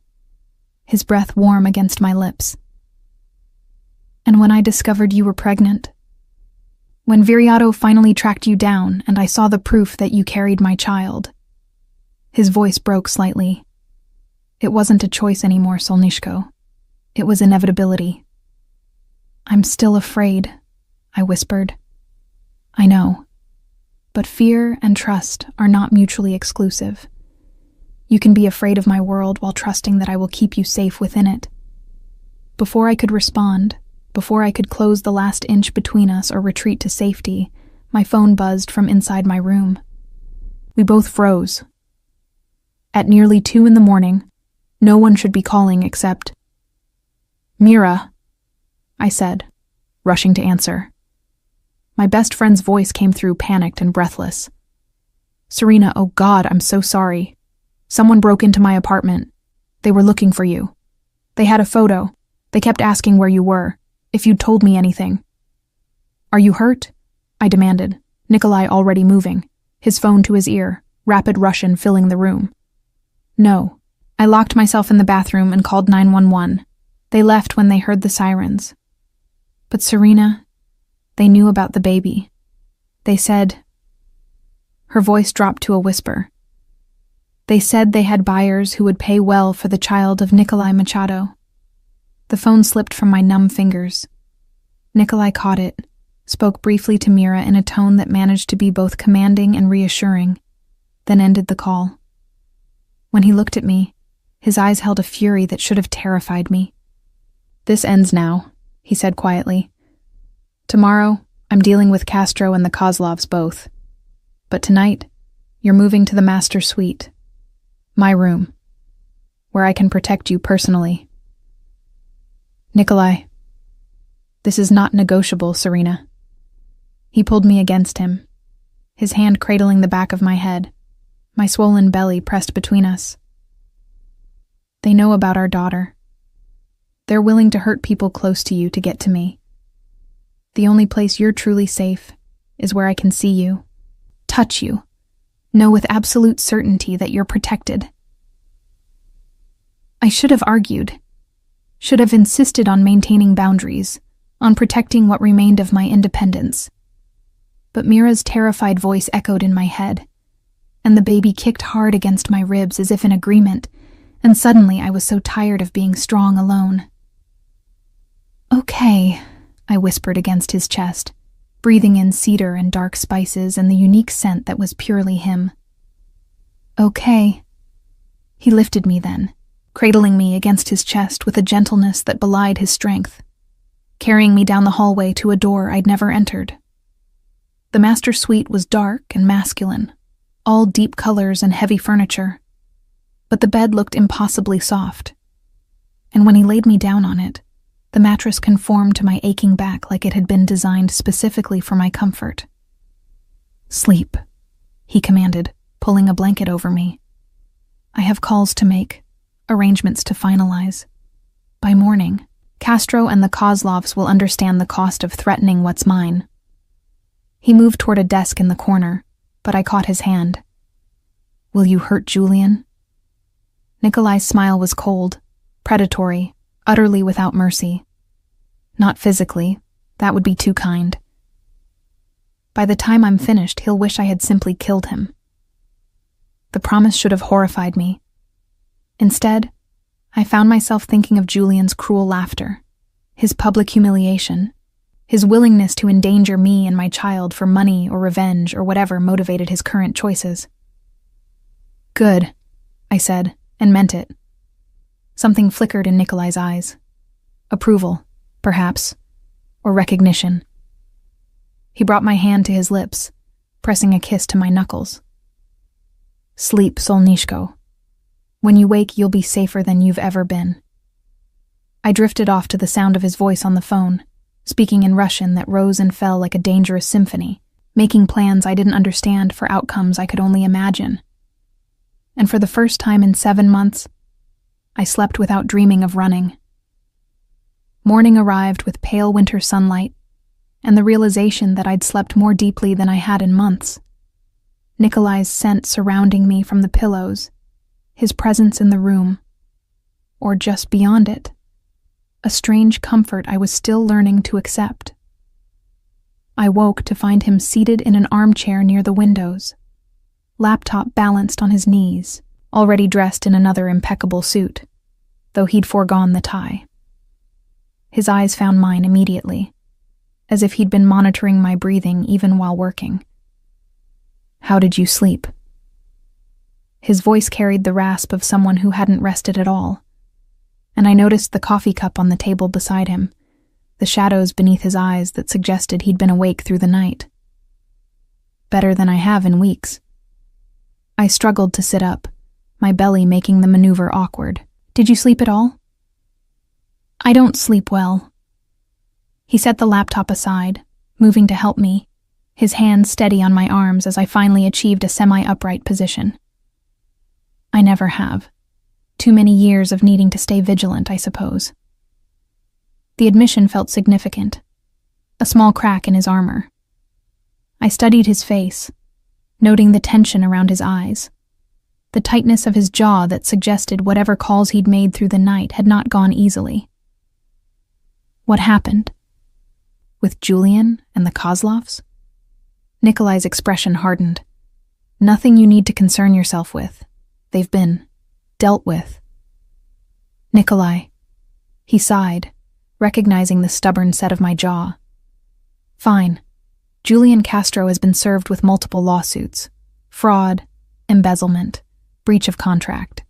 his breath warm against my lips. "And when I discovered you were pregnant, When Viriato finally tracked you down and I saw the proof that you carried my child." His voice broke slightly. "It wasn't a choice anymore, Solnishko. It was inevitability." "I'm still afraid," I whispered. "I know. But fear and trust are not mutually exclusive. You can be afraid of my world while trusting that I will keep you safe within it." Before I could respond, before I could close the last inch between us or retreat to safety, my phone buzzed from inside my room. We both froze. At nearly 2 a.m, no one should be calling except "Mira," I said, rushing to answer. My best friend's voice came through panicked and breathless. "Serena, oh God, I'm so sorry. Someone broke into my apartment. They were looking for you. They had a photo. They kept asking where you were, if you'd told me anything." "Are you hurt?" I demanded, Nikolai already moving, his phone to his ear, rapid Russian filling the room. "No. I locked myself in the bathroom and called 911. They left when they heard the sirens. But Serena, they knew about the baby. They said—" Her voice dropped to a whisper. "They said they had buyers who would pay well for the child of Nikolai Machado." The phone slipped from my numb fingers. Nikolai caught it, spoke briefly to Mira in a tone that managed to be both commanding and reassuring, then ended the call. When he looked at me, his eyes held a fury that should have terrified me. "This ends now," he said quietly. "Tomorrow, I'm dealing with Castro and the Kozlovs both. But tonight, you're moving to the master suite, my room, where I can protect you personally." "Nikolai, this is not negotiable, Serena." He pulled me against him, his hand cradling the back of my head, my swollen belly pressed between us. "They know about our daughter. They're willing to hurt people close to you to get to me. The only place you're truly safe is where I can see you, touch you, know with absolute certainty that you're protected." I should have argued, should have insisted on maintaining boundaries, on protecting what remained of my independence. But Mira's terrified voice echoed in my head, and the baby kicked hard against my ribs as if in agreement, and suddenly I was so tired of being strong alone. "Okay," I whispered against his chest, breathing in cedar and dark spices and the unique scent that was purely him. "Okay." He lifted me then, cradling me against his chest with a gentleness that belied his strength, carrying me down the hallway to a door I'd never entered. The master suite was dark and masculine, all deep colors and heavy furniture, but the bed looked impossibly soft, and when he laid me down on it, the mattress conformed to my aching back like it had been designed specifically for my comfort. "Sleep," he commanded, pulling a blanket over me. "I have calls to make, arrangements to finalize. By morning, Castro and the Kozlovs will understand the cost of threatening what's mine." He moved toward a desk in the corner, but I caught his hand. "Will you hurt Julian?" Nikolai's smile was cold, predatory, utterly without mercy. "Not physically, that would be too kind. By the time I'm finished, he'll wish I had simply killed him." The promise should have horrified me. Instead, I found myself thinking of Julian's cruel laughter, his public humiliation, his willingness to endanger me and my child for money or revenge or whatever motivated his current choices. "Good," I said, and meant it. Something flickered in Nikolai's eyes. Approval, perhaps, or recognition. He brought my hand to his lips, pressing a kiss to my knuckles. "Sleep, Solnishko. When you wake, you'll be safer than you've ever been." I drifted off to the sound of his voice on the phone, speaking in Russian that rose and fell like a dangerous symphony, making plans I didn't understand for outcomes I could only imagine. And for the first time in 7 months, I slept without dreaming of running. Morning arrived with pale winter sunlight, and the realization that I'd slept more deeply than I had in months. Nikolai's scent surrounding me from the pillows, his presence in the room, or just beyond it, a strange comfort I was still learning to accept. I woke to find him seated in an armchair near the windows, laptop balanced on his knees, already dressed in another impeccable suit, though he'd foregone the tie. His eyes found mine immediately, as if he'd been monitoring my breathing even while working. "How did you sleep?" His voice carried the rasp of someone who hadn't rested at all, and I noticed the coffee cup on the table beside him, the shadows beneath his eyes that suggested he'd been awake through the night. "Better than I have in weeks." I struggled to sit up, my belly making the maneuver awkward. "Did you sleep at all?" "I don't sleep well." He set the laptop aside, moving to help me, his hands steady on my arms as I finally achieved a semi-upright position. "I never have. Too many years of needing to stay vigilant, I suppose." The admission felt significant, a small crack in his armor. I studied his face, noting the tension around his eyes, the tightness of his jaw that suggested whatever calls he'd made through the night had not gone easily. "What happened? With Julian and the Kozlovs?" Nikolai's expression hardened. "Nothing you need to concern yourself with. They've been dealt with." "Nikolai," he sighed, recognizing the stubborn set of my jaw. "Fine. Julian Castro has been served with multiple lawsuits. Fraud, embezzlement, breach of contract.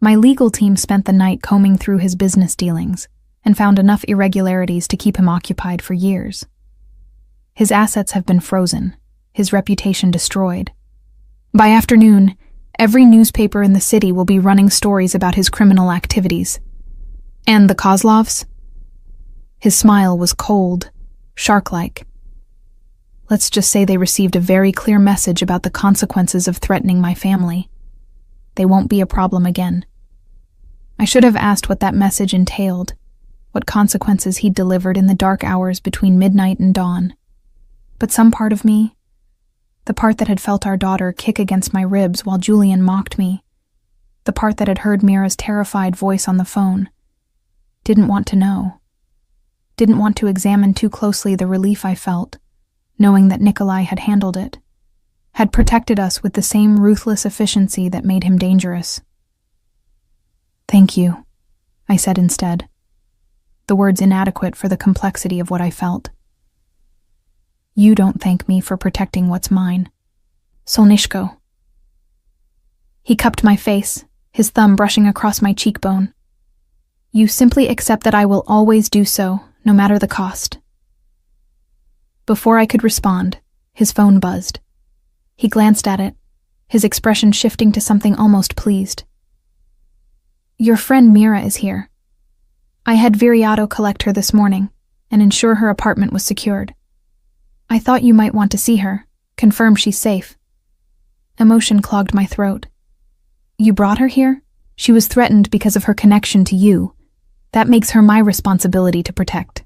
My legal team spent the night combing through his business dealings and found enough irregularities to keep him occupied for years. His assets have been frozen, his reputation destroyed. By afternoon, every newspaper in the city will be running stories about his criminal activities. And the Kozlovs?" His smile was cold, shark-like. "Let's just say they received a very clear message about the consequences of threatening my family. They won't be a problem again." I should have asked what that message entailed, what consequences he'd delivered in the dark hours between midnight and dawn. But some part of me, the part that had felt our daughter kick against my ribs while Julian mocked me, the part that had heard Mira's terrified voice on the phone, didn't want to know. Didn't want to examine too closely the relief I felt, knowing that Nikolai had handled it, had protected us with the same ruthless efficiency that made him dangerous. "Thank you," I said instead, the words inadequate for the complexity of what I felt. "You don't thank me for protecting what's mine. Solnishko." He cupped my face, his thumb brushing across my cheekbone. "You simply accept that I will always do so, no matter the cost." Before I could respond, his phone buzzed. He glanced at it, his expression shifting to something almost pleased. "Your friend Mira is here. I had Viriato collect her this morning and ensure her apartment was secured. I thought you might want to see her, confirm she's safe." Emotion clogged my throat. "You brought her here? She was threatened because of her connection to you. That makes her my responsibility to protect."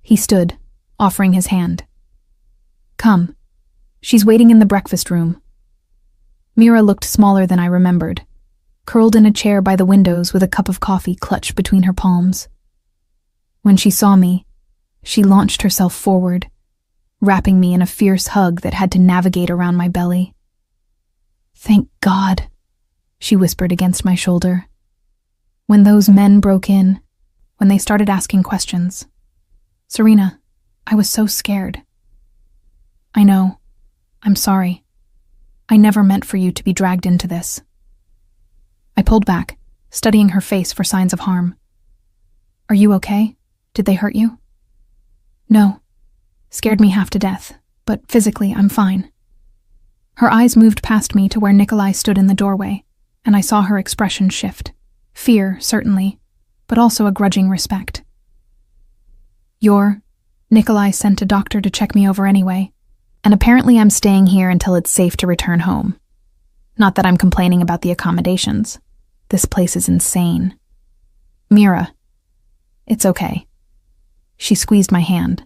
He stood, offering his hand. "Come. She's waiting in the breakfast room." Mira looked smaller than I remembered, curled in a chair by the windows with a cup of coffee clutched between her palms. When she saw me, she launched herself forward, wrapping me in a fierce hug that had to navigate around my belly. "Thank God," she whispered against my shoulder. "When those men broke in, when they started asking questions, Serena, I was so scared." "I know. I'm sorry. I never meant for you to be dragged into this." I pulled back, studying her face for signs of harm. "Are you okay? Did they hurt you?" "No. Scared me half to death, but physically I'm fine." Her eyes moved past me to where Nikolai stood in the doorway, and I saw her expression shift. Fear, certainly, but also a grudging respect. Nikolai sent a doctor to check me over anyway, and apparently I'm staying here until it's safe to return home. Not that I'm complaining about the accommodations. This place is insane." "Mira, it's okay." She squeezed my hand.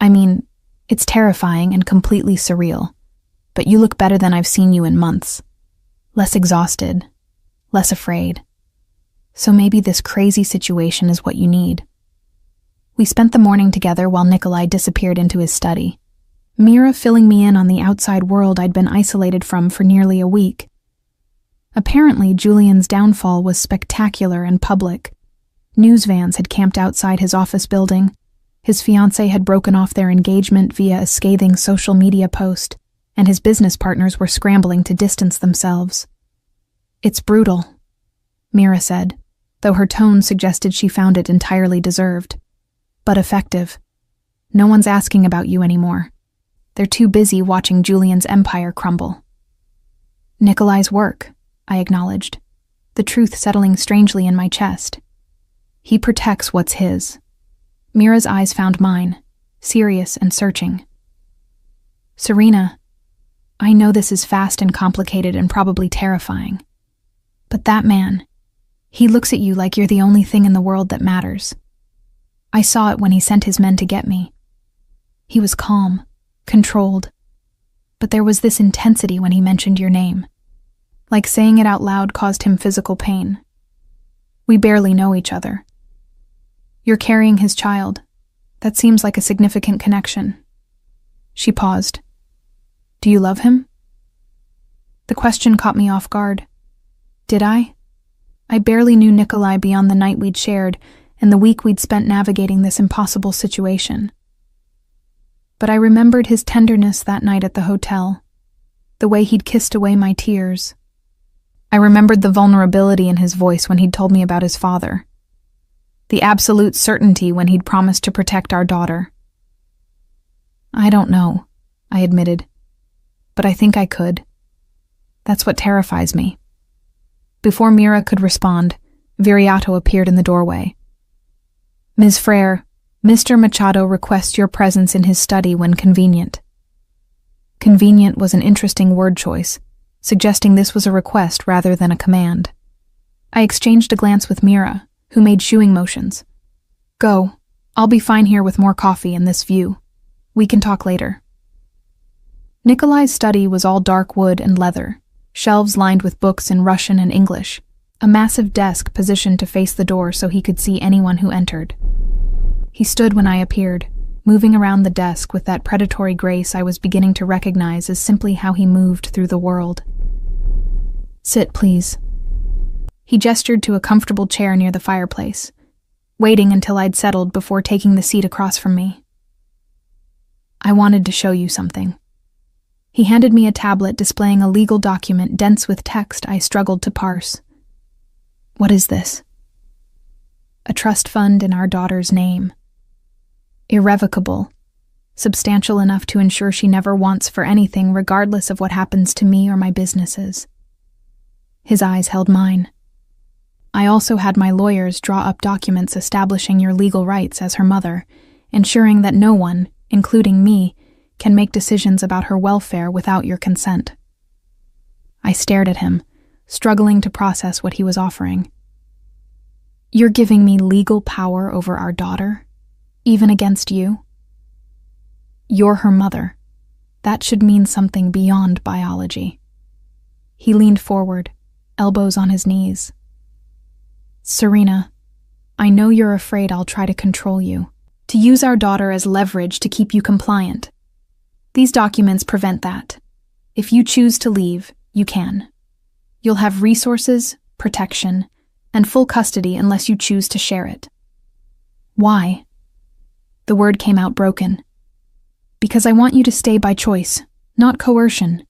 "I mean, it's terrifying and completely surreal, but you look better than I've seen you in months. Less exhausted, less afraid. So maybe this crazy situation is what you need." We spent the morning together while Nikolai disappeared into his study, Mira filling me in on the outside world I'd been isolated from for nearly a week. Apparently, Julian's downfall was spectacular and public. News vans had camped outside his office building. His fiancée had broken off their engagement via a scathing social media post, and his business partners were scrambling to distance themselves. "It's brutal," Mira said, though her tone suggested she found it entirely deserved. "But effective. No one's asking about you anymore. They're too busy watching Julian's empire crumble." "Nikolai's work," I acknowledged, the truth settling strangely in my chest. "He protects what's his." Mira's eyes found mine, serious and searching. "Serena, I know this is fast and complicated and probably terrifying. But that man, he looks at you like you're the only thing in the world that matters. I saw it when he sent his men to get me. He was calm, controlled, but there was this intensity when he mentioned your name. Like saying it out loud caused him physical pain. We barely know each other. You're carrying his child. That seems like a significant connection." She paused. "Do you love him?" The question caught me off guard. Did I? I barely knew Nikolai beyond the night we'd shared and the week we'd spent navigating this impossible situation. But I remembered his tenderness that night at the hotel, the way he'd kissed away my tears. I remembered the vulnerability in his voice when he'd told me about his father, the absolute certainty when he'd promised to protect our daughter. "I don't know," I admitted, "but I think I could. That's what terrifies me." Before Mira could respond, Viriato appeared in the doorway. "Ms. Frere, Mr. Machado requests your presence in his study when convenient." Convenient was an interesting word choice, suggesting this was a request rather than a command. I exchanged a glance with Mira, who made shooing motions. "Go. I'll be fine here with more coffee and this view. We can talk later." Nikolai's study was all dark wood and leather, shelves lined with books in Russian and English, a massive desk positioned to face the door so he could see anyone who entered. He stood when I appeared, moving around the desk with that predatory grace I was beginning to recognize as simply how he moved through the world. "Sit, please." He gestured to a comfortable chair near the fireplace, waiting until I'd settled before taking the seat across from me. "I wanted to show you something." He handed me a tablet displaying a legal document dense with text I struggled to parse. "What is this?" "A trust fund in our daughter's name. Irrevocable, substantial enough to ensure she never wants for anything regardless of what happens to me or my businesses." His eyes held mine. "I also had my lawyers draw up documents establishing your legal rights as her mother, ensuring that no one, including me, can make decisions about her welfare without your consent." I stared at him, struggling to process what he was offering. "You're giving me legal power over our daughter, even against you?" "You're her mother. That should mean something beyond biology." He leaned forward, elbows on his knees. "Serena, I know you're afraid I'll try to control you, to use our daughter as leverage to keep you compliant. These documents prevent that. If you choose to leave, you can. You'll have resources, protection, and full custody unless you choose to share it." "Why?" The word came out broken. "Because I want you to stay by choice, not coercion.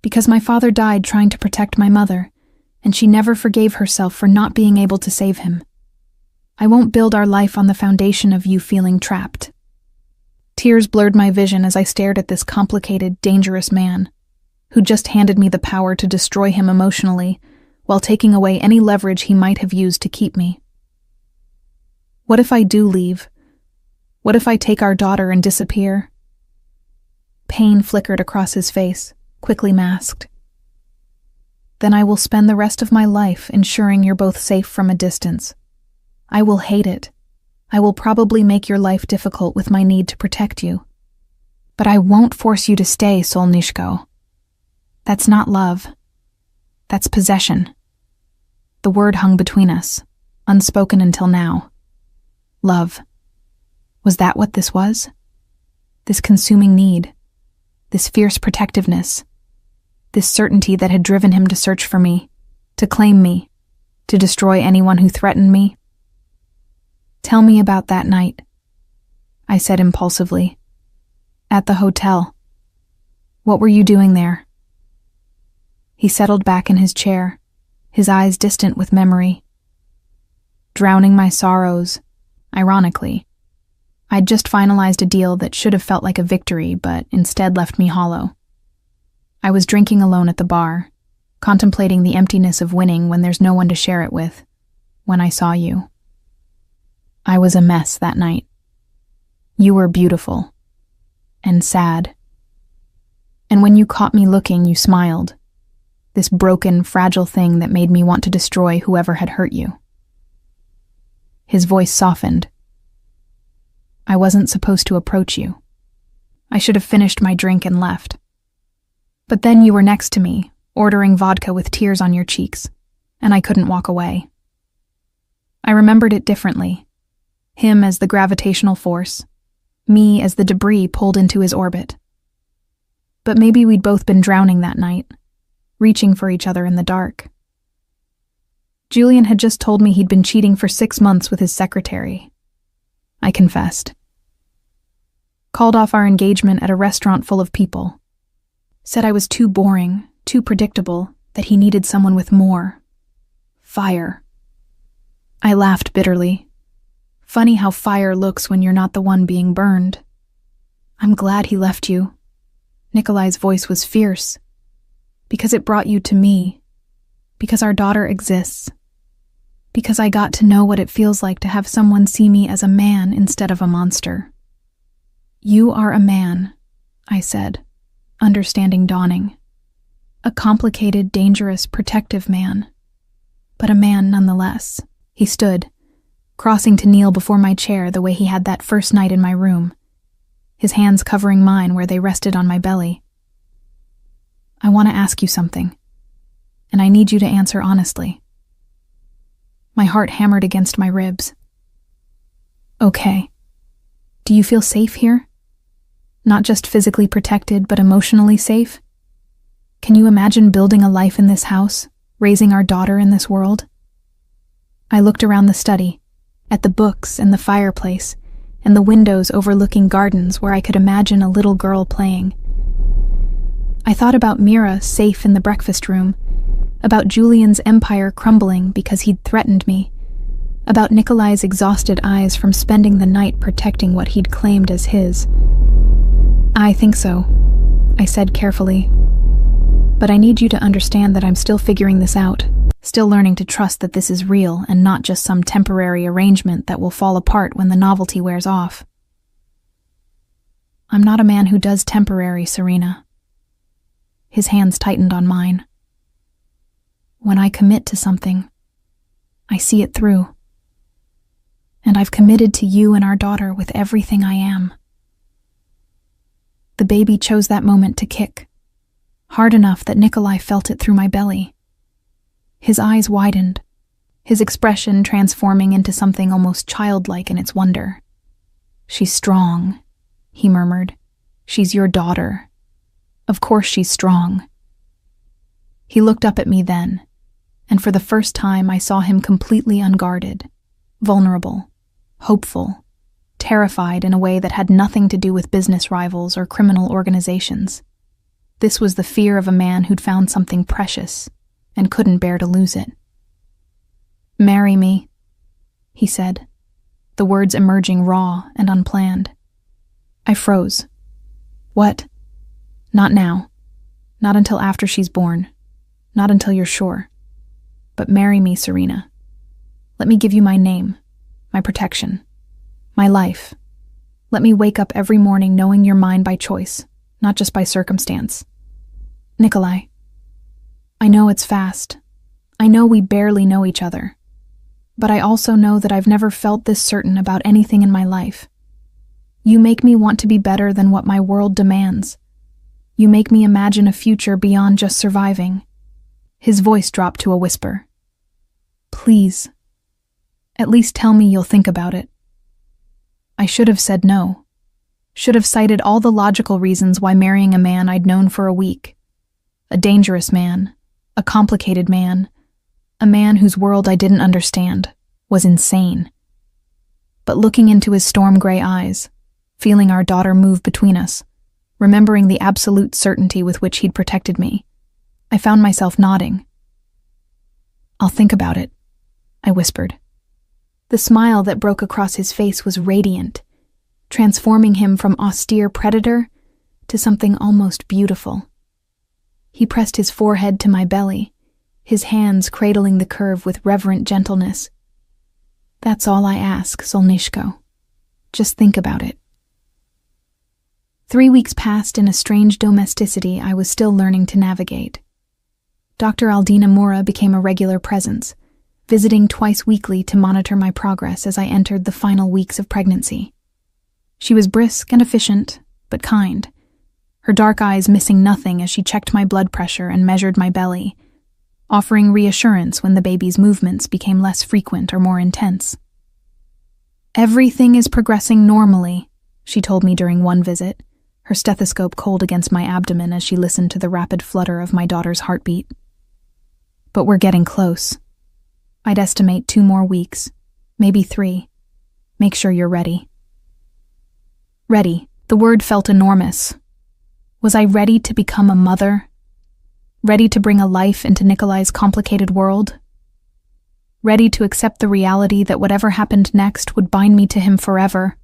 Because my father died trying to protect my mother, and she never forgave herself for not being able to save him. I won't build our life on the foundation of you feeling trapped." Tears blurred my vision as I stared at this complicated, dangerous man, who just handed me the power to destroy him emotionally, while taking away any leverage he might have used to keep me. "What if I do leave? What if I take our daughter and disappear?" Pain flickered across his face, quickly masked. "Then I will spend the rest of my life ensuring you're both safe from a distance. I will hate it. I will probably make your life difficult with my need to protect you. But I won't force you to stay, Solnishko. That's not love. That's possession." The word hung between us, unspoken until now. Love. Was that what this was? This consuming need, this fierce protectiveness, this certainty that had driven him to search for me, to claim me, to destroy anyone who threatened me? Tell me about that night, I said impulsively. At the hotel. What were you doing there? He settled back in his chair, his eyes distant with memory. Drowning my sorrows, ironically. I'd just finalized a deal that should have felt like a victory, but instead left me hollow. I was drinking alone at the bar, contemplating the emptiness of winning when there's no one to share it with, when I saw you. I was a mess that night. You were beautiful. And sad. And when you caught me looking, you smiled. This broken, fragile thing that made me want to destroy whoever had hurt you. His voice softened. I wasn't supposed to approach you. I should have finished my drink and left. But then you were next to me, ordering vodka with tears on your cheeks, and I couldn't walk away. I remembered it differently. Him as the gravitational force, me as the debris pulled into his orbit. But maybe we'd both been drowning that night, reaching for each other in the dark. Julian had just told me he'd been cheating for 6 months with his secretary. I confessed. Called off our engagement at a restaurant full of people. Said I was too boring, too predictable, that he needed someone with more. Fire. I laughed bitterly. Funny how fire looks when you're not the one being burned. I'm glad he left you. Nikolai's voice was fierce. Because it brought you to me. Because our daughter exists. Because I got to know what it feels like to have someone see me as a man instead of a monster. You are a man, I said, understanding dawning. A complicated, dangerous, protective man. But a man nonetheless. He stood, crossing to kneel before my chair the way he had that first night in my room, his hands covering mine where they rested on my belly. I want to ask you something, and I need you to answer honestly. My heart hammered against my ribs. Okay. Do you feel safe here? Not just physically protected, but emotionally safe? Can you imagine building a life in this house, raising our daughter in this world? I looked around the study, at the books and the fireplace, and the windows overlooking gardens where I could imagine a little girl playing. I thought about Mira safe in the breakfast room, about Julian's empire crumbling because he'd threatened me, about Nikolai's exhausted eyes from spending the night protecting what he'd claimed as his. I think so, I said carefully. But I need you to understand that I'm still figuring this out, still learning to trust that this is real and not just some temporary arrangement that will fall apart when the novelty wears off. I'm not a man who does temporary, Serena. His hands tightened on mine. When I commit to something, I see it through. And I've committed to you and our daughter with everything I am. The baby chose that moment to kick, hard enough that Nikolai felt it through my belly. His eyes widened, his expression transforming into something almost childlike in its wonder. She's strong, he murmured. She's your daughter. Of course she's strong. He looked up at me then, and for the first time I saw him completely unguarded, vulnerable, hopeful, terrified in a way that had nothing to do with business rivals or criminal organizations. This was the fear of a man who'd found something precious and couldn't bear to lose it. Marry me, he said, the words emerging raw and unplanned. I froze. What? Not now. Not until after she's born. Not until you're sure. But marry me, Serena. Let me give you my name, my protection, my life. Let me wake up every morning knowing you're mine by choice, not just by circumstance. Nikolai, I know it's fast. I know we barely know each other. But I also know that I've never felt this certain about anything in my life. You make me want to be better than what my world demands. You make me imagine a future beyond just surviving. His voice dropped to a whisper. Please. At least tell me you'll think about it. I should have said no. Should have cited all the logical reasons why marrying a man I'd known for a week. A dangerous man, a complicated man, a man whose world I didn't understand, was insane. But looking into his storm-gray eyes, feeling our daughter move between us, remembering the absolute certainty with which he'd protected me, I found myself nodding. "I'll think about it," I whispered. The smile that broke across his face was radiant, transforming him from austere predator to something almost beautiful. He pressed his forehead to my belly, his hands cradling the curve with reverent gentleness. "That's all I ask, Solnishko. Just think about it." 3 weeks passed in a strange domesticity I was still learning to navigate. Dr. Aldina Mura became a regular presence, visiting twice weekly to monitor my progress as I entered the final weeks of pregnancy. She was brisk and efficient, but kind, her dark eyes missing nothing as she checked my blood pressure and measured my belly, offering reassurance when the baby's movements became less frequent or more intense. "Everything is progressing normally," she told me during one visit, her stethoscope cold against my abdomen as she listened to the rapid flutter of my daughter's heartbeat. "But we're getting close. I'd estimate 2 more weeks, maybe 3. Make sure you're ready." Ready. The word felt enormous. Was I ready to become a mother? Ready to bring a life into Nikolai's complicated world? Ready to accept the reality that whatever happened next would bind me to him forever,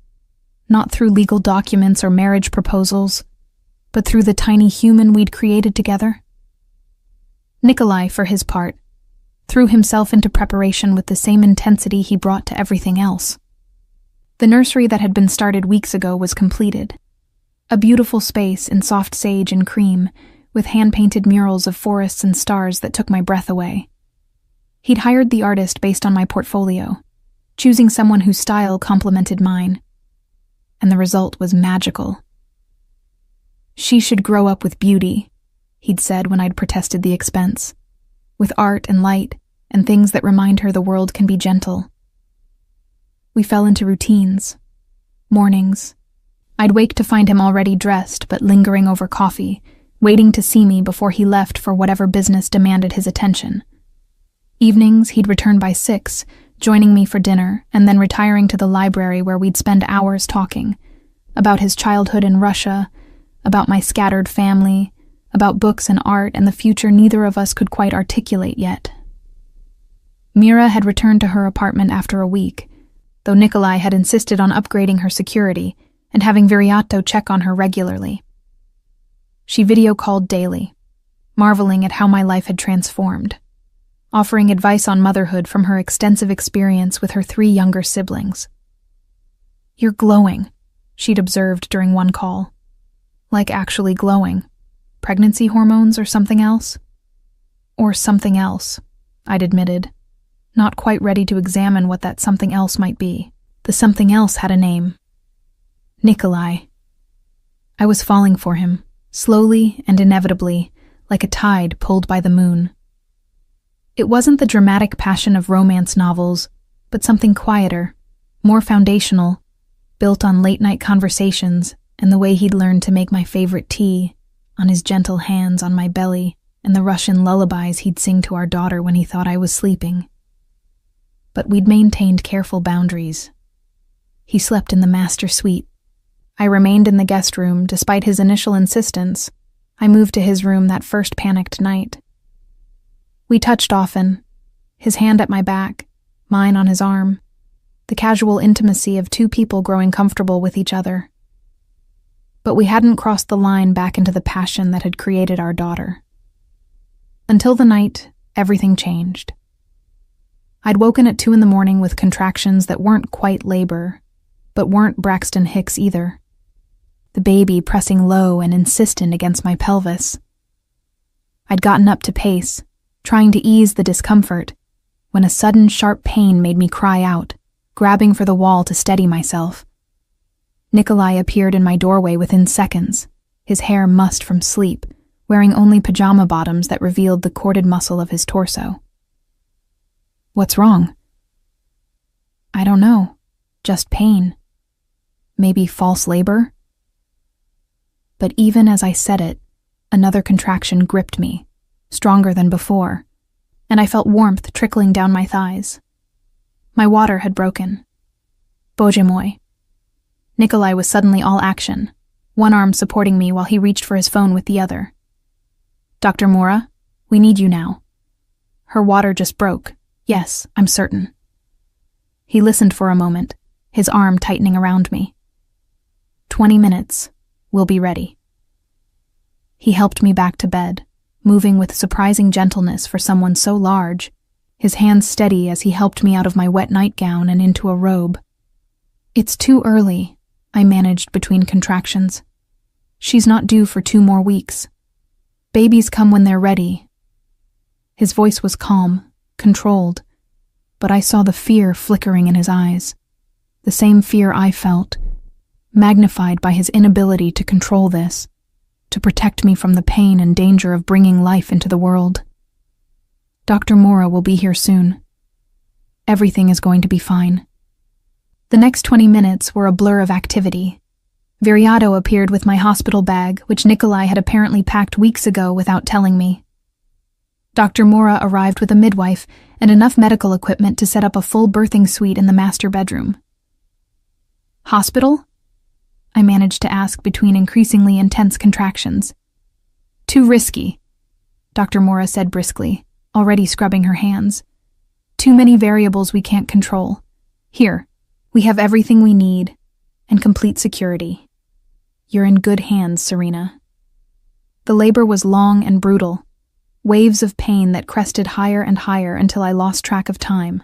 not through legal documents or marriage proposals, but through the tiny human we'd created together? Nikolai, for his part, threw himself into preparation with the same intensity he brought to everything else. The nursery that had been started weeks ago was completed. A beautiful space in soft sage and cream, with hand-painted murals of forests and stars that took my breath away. He'd hired the artist based on my portfolio, choosing someone whose style complemented mine. And the result was magical. "She should grow up with beauty," he'd said when I'd protested the expense, "with art and light and things that remind her the world can be gentle." We fell into routines. Mornings. I'd wake to find him already dressed but lingering over coffee, waiting to see me before he left for whatever business demanded his attention. Evenings, he'd return by 6, joining me for dinner and then retiring to the library where we'd spend hours talking about his childhood in Russia, about my scattered family, about books and art and the future neither of us could quite articulate yet. Mira had returned to her apartment after a week, though Nikolai had insisted on upgrading her security and having Viriato check on her regularly. She video-called daily, marveling at how my life had transformed, offering advice on motherhood from her extensive experience with her 3 younger siblings. "You're glowing," she'd observed during one call. Like actually glowing. Pregnancy hormones or something else? Or something else, I'd admitted, not quite ready to examine what that something else might be. The something else had a name. Nikolai. I was falling for him, slowly and inevitably, like a tide pulled by the moon. It wasn't the dramatic passion of romance novels, but something quieter, more foundational, built on late-night conversations and the way he'd learned to make my favorite tea, on his gentle hands on my belly, and the Russian lullabies he'd sing to our daughter when he thought I was sleeping. But we'd maintained careful boundaries. He slept in the master suite. I remained in the guest room despite his initial insistence. I moved to his room that first panicked night. We touched often, his hand at my back, mine on his arm, the casual intimacy of 2 people growing comfortable with each other. But we hadn't crossed the line back into the passion that had created our daughter. Until the night, everything changed. I'd woken at 2 a.m. with contractions that weren't quite labor, but weren't Braxton Hicks either. The baby pressing low and insistent against my pelvis. I'd gotten up to pace, trying to ease the discomfort, when a sudden sharp pain made me cry out, grabbing for the wall to steady myself. Nikolai appeared in my doorway within seconds, his hair mussed from sleep, wearing only pajama bottoms that revealed the corded muscle of his torso. "What's wrong?" "I don't know. Just pain." Maybe false labor? But even as I said it, another contraction gripped me, stronger than before, and I felt warmth trickling down my thighs. My water had broken. Bože moi. Nikolai was suddenly all action, one arm supporting me while he reached for his phone with the other. Dr. Mora, we need you now. Her water just broke. Yes, I'm certain. He listened for a moment, his arm tightening around me. 20 minutes. We'll be ready. He helped me back to bed, moving with surprising gentleness for someone so large, his hands steady as he helped me out of my wet nightgown and into a robe. It's too early, I managed between contractions. She's not due for 2 more weeks. Babies come when they're ready. His voice was calm, controlled, but I saw the fear flickering in his eyes, the same fear I felt, magnified by his inability to control this, to protect me from the pain and danger of bringing life into the world. Dr. Mora will be here soon. Everything is going to be fine. The next 20 minutes were a blur of activity. Viriato appeared with my hospital bag, which Nikolai had apparently packed weeks ago without telling me. Dr. Mora arrived with a midwife and enough medical equipment to set up a full birthing suite in the master bedroom. Hospital? I managed to ask between increasingly intense contractions. Too risky, Dr. Mora said briskly, already scrubbing her hands. Too many variables we can't control. Here, we have everything we need, and complete security. You're in good hands, Serena. The labor was long and brutal, waves of pain that crested higher and higher until I lost track of time,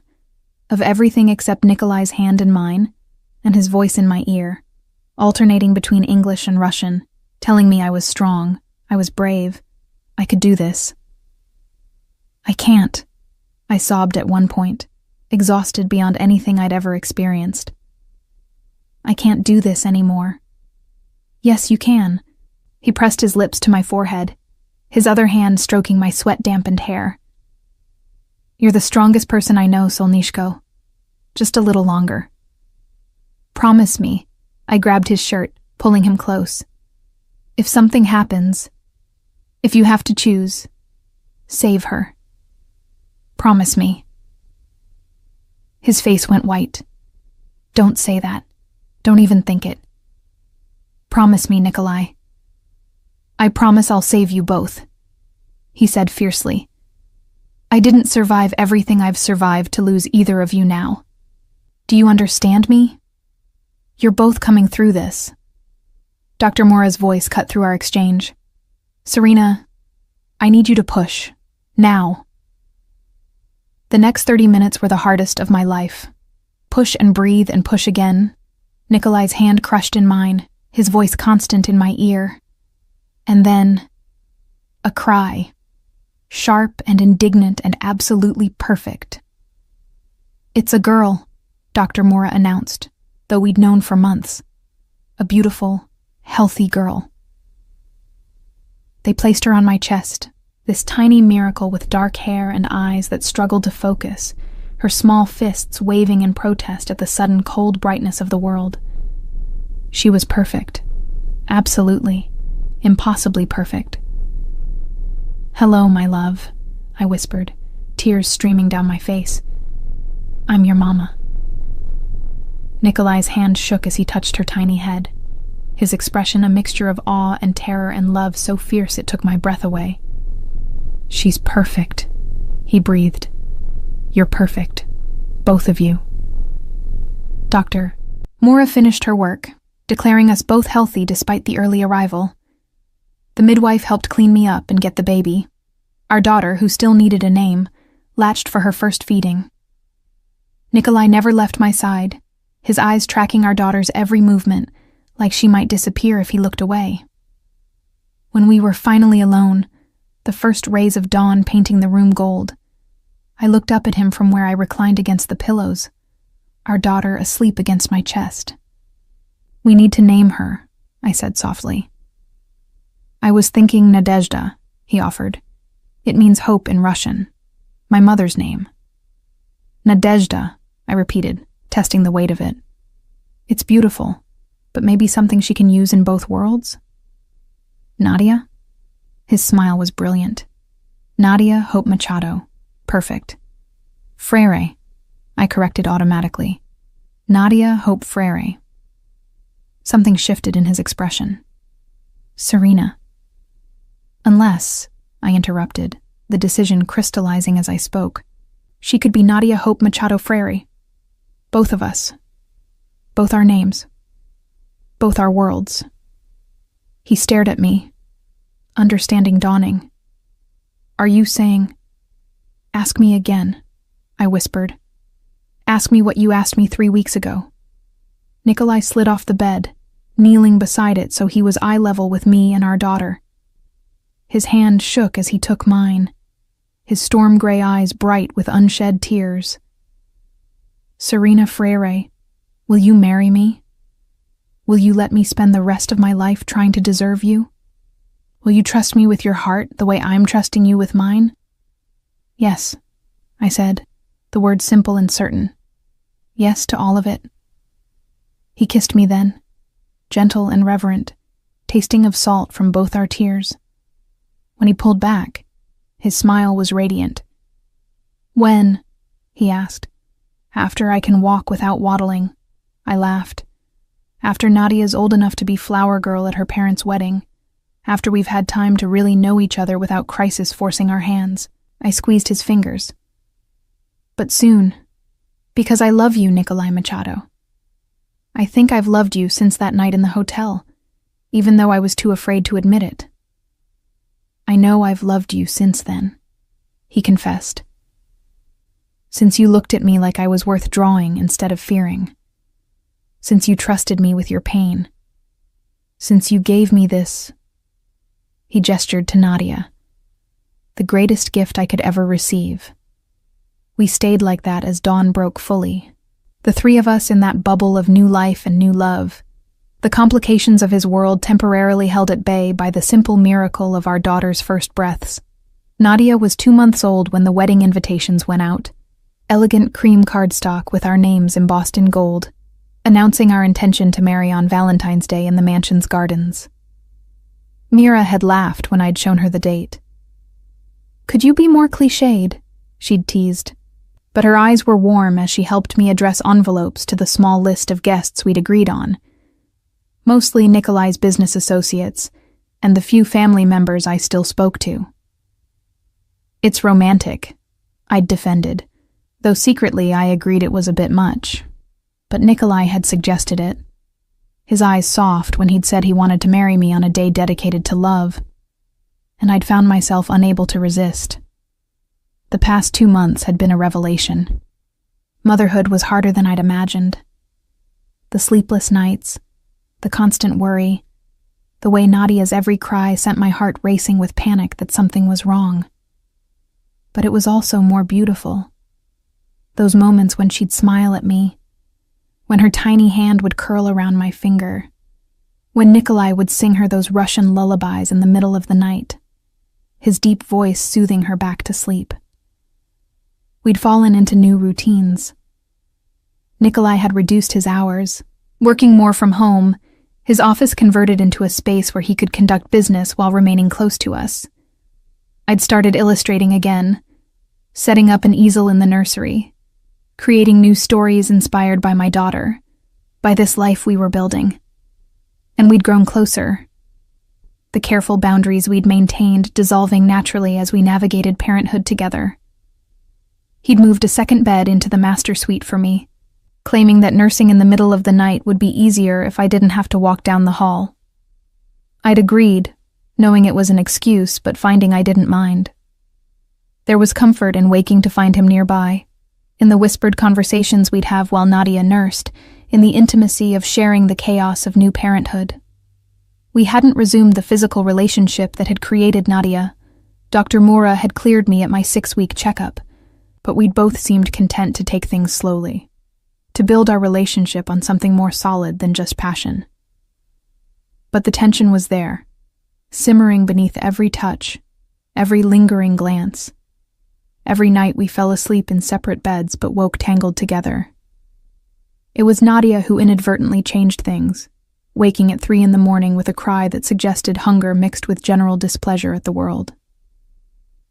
of everything except Nikolai's hand in mine, and his voice in my ear, alternating between English and Russian, telling me I was strong, I was brave, I could do this. I can't, I sobbed at one point, exhausted beyond anything I'd ever experienced. I can't do this anymore. Yes, you can. He pressed his lips to my forehead, his other hand stroking my sweat-dampened hair. You're the strongest person I know, Solnishko. Just a little longer. Promise me. I grabbed his shirt, pulling him close. If something happens, if you have to choose, save her. Promise me. His face went white. Don't say that. Don't even think it. Promise me, Nikolai. I promise I'll save you both, he said fiercely. I didn't survive everything I've survived to lose either of you now. Do you understand me? You're both coming through this. Dr. Mora's voice cut through our exchange. Serena, I need you to push. Now. The next 30 minutes were the hardest of my life. Push and breathe and push again. Nikolai's hand crushed in mine, his voice constant in my ear. And then, a cry. Sharp and indignant and absolutely perfect. It's a girl, Dr. Mora announced, though we'd known for months. A beautiful, healthy girl. They placed her on my chest, this tiny miracle with dark hair and eyes that struggled to focus, her small fists waving in protest at the sudden cold brightness of the world. She was perfect. Absolutely. Impossibly perfect. Hello, my love, I whispered, tears streaming down my face. I'm your mama. Nikolai's hand shook as he touched her tiny head, his expression a mixture of awe and terror and love so fierce it took my breath away. She's perfect, he breathed. You're perfect, both of you. Dr. Mora finished her work, declaring us both healthy despite the early arrival. The midwife helped clean me up and get the baby. Our daughter, who still needed a name, latched for her first feeding. Nikolai never left my side, his eyes tracking our daughter's every movement, like she might disappear if he looked away. When we were finally alone, the first rays of dawn painting the room gold, I looked up at him from where I reclined against the pillows, our daughter asleep against my chest. We need to name her, I said softly. I was thinking Nadezhda, he offered. It means hope in Russian. My mother's name. Nadezhda, I repeated, testing the weight of it. It's beautiful. but maybe something she can use in both worlds? Nadia? His smile was brilliant. Nadia Hope Machado. Perfect. Freire. I corrected automatically. Nadia Hope Freire. Something shifted in his expression. Serena. Unless, I interrupted, the decision crystallizing as I spoke, she could be Nadia Hope Machado Freire. Both of us. Both our names. Both our worlds. He stared at me, understanding dawning. Are you saying, ask me again, I whispered. Ask me what you asked me 3 weeks ago. Nikolai slid off the bed, kneeling beside it so he was eye level with me and our daughter. His hand shook as he took mine, his storm gray eyes bright with unshed tears. Serena Freire, will you marry me? Will you let me spend the rest of my life trying to deserve you? Will you trust me with your heart the way I'm trusting you with mine? Yes, I said, the words simple and certain. Yes to all of it. He kissed me then, gentle and reverent, tasting of salt from both our tears. When he pulled back, his smile was radiant. When? He asked. After I can walk without waddling, I laughed. After Nadia's old enough to be flower girl at her parents' wedding, after we've had time to really know each other without crisis forcing our hands, I squeezed his fingers. But soon, because I love you, Nikolai Machado. I think I've loved you since that night in the hotel, even though I was too afraid to admit it. I know I've loved you since then, he confessed. Since you looked at me like I was worth drawing instead of fearing. Since you trusted me with your pain. Since you gave me this. He gestured to Nadia. The greatest gift I could ever receive. We stayed like that as dawn broke fully. The three of us in that bubble of new life and new love. The complications of his world temporarily held at bay by the simple miracle of our daughter's first breaths. Nadia was 2 months old when the wedding invitations went out. Elegant cream cardstock with our names embossed in gold, announcing our intention to marry on Valentine's Day in the mansion's gardens. Mira had laughed when I'd shown her the date. Could you be more cliched? She'd teased. But her eyes were warm as she helped me address envelopes to the small list of guests we'd agreed on. Mostly Nikolai's business associates, and the few family members I still spoke to. It's romantic, I'd defended, though secretly I agreed it was a bit much. But Nikolai had suggested it. His eyes soft when he'd said he wanted to marry me on a day dedicated to love, and I'd found myself unable to resist. The past 2 months had been a revelation. Motherhood was harder than I'd imagined. The sleepless nights, the constant worry, the way Nadia's every cry sent my heart racing with panic that something was wrong. But it was also more beautiful. Those moments when she'd smile at me, when her tiny hand would curl around my finger, when Nikolai would sing her those Russian lullabies in the middle of the night, his deep voice soothing her back to sleep. We'd fallen into new routines. Nikolai had reduced his hours, working more from home, his office converted into a space where he could conduct business while remaining close to us. I'd started illustrating again, setting up an easel in the nursery, creating new stories inspired by my daughter, by this life we were building. And we'd grown closer. The careful boundaries we'd maintained dissolving naturally as we navigated parenthood together. He'd moved a second bed into the master suite for me, claiming that nursing in the middle of the night would be easier if I didn't have to walk down the hall. I'd agreed, knowing it was an excuse, but finding I didn't mind. There was comfort in waking to find him nearby, in the whispered conversations we'd have while Nadia nursed, in the intimacy of sharing the chaos of new parenthood. We hadn't resumed the physical relationship that had created Nadia. Dr. Moura had cleared me at my 6-week checkup, but we'd both seemed content to take things slowly, to build our relationship on something more solid than just passion. But the tension was there, simmering beneath every touch, every lingering glance. Every night we fell asleep in separate beds but woke tangled together. It was Nadia who inadvertently changed things, waking at 3 a.m. with a cry that suggested hunger mixed with general displeasure at the world.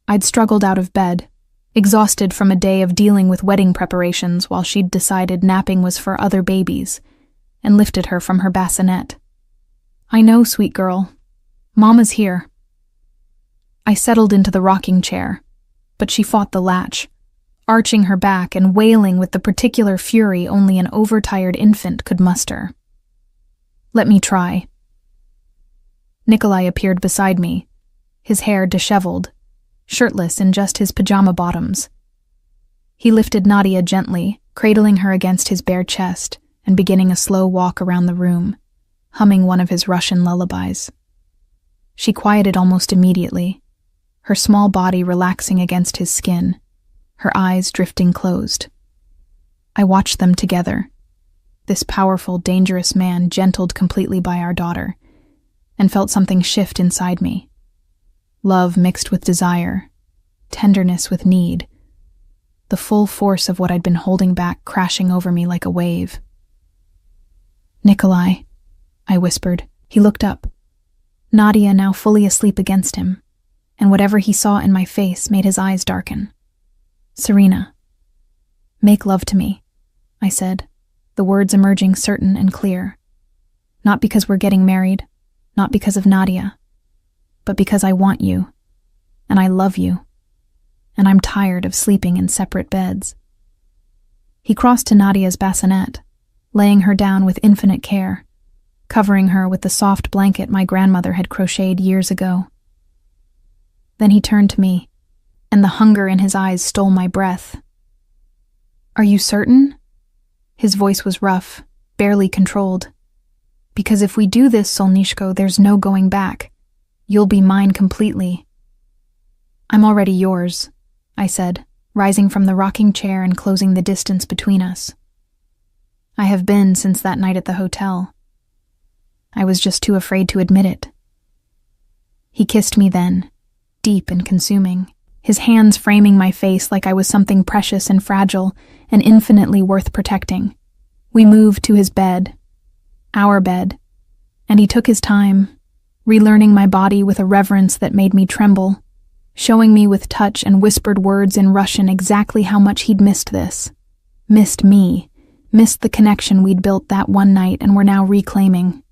I'd struggled out of bed, exhausted from a day of dealing with wedding preparations while she'd decided napping was for other babies, and lifted her from her bassinet. "I know, sweet girl. Mama's here." I settled into the rocking chair, but she fought the latch, arching her back and wailing with the particular fury only an overtired infant could muster. "Let me try." Nikolai appeared beside me, his hair disheveled, shirtless in just his pajama bottoms. He lifted Nadia gently, cradling her against his bare chest and beginning a slow walk around the room, humming one of his Russian lullabies. She quieted almost immediately, her small body relaxing against his skin, her eyes drifting closed. I watched them together, this powerful, dangerous man gentled completely by our daughter, and felt something shift inside me. Love mixed with desire, tenderness with need, the full force of what I'd been holding back crashing over me like a wave. "Nikolai," I whispered. He looked up, Nadia now fully asleep against him, and whatever he saw in my face made his eyes darken. "Serena, make love to me," I said, the words emerging certain and clear. "Not because we're getting married, not because of Nadia, but because I want you, and I love you, and I'm tired of sleeping in separate beds." He crossed to Nadia's bassinet, laying her down with infinite care, covering her with the soft blanket my grandmother had crocheted years ago. Then he turned to me, and the hunger in his eyes stole my breath. "Are you certain?" His voice was rough, barely controlled. "Because if we do this, Solnishko, there's no going back. You'll be mine completely." "I'm already yours," I said, rising from the rocking chair and closing the distance between us. "I have been since that night at the hotel. I was just too afraid to admit it." He kissed me then, deep and consuming, his hands framing my face like I was something precious and fragile and infinitely worth protecting. We moved to his bed, our bed, and he took his time, relearning my body with a reverence that made me tremble, showing me with touch and whispered words in Russian exactly how much he'd missed this, missed me, missed the connection we'd built that one night and were now reclaiming.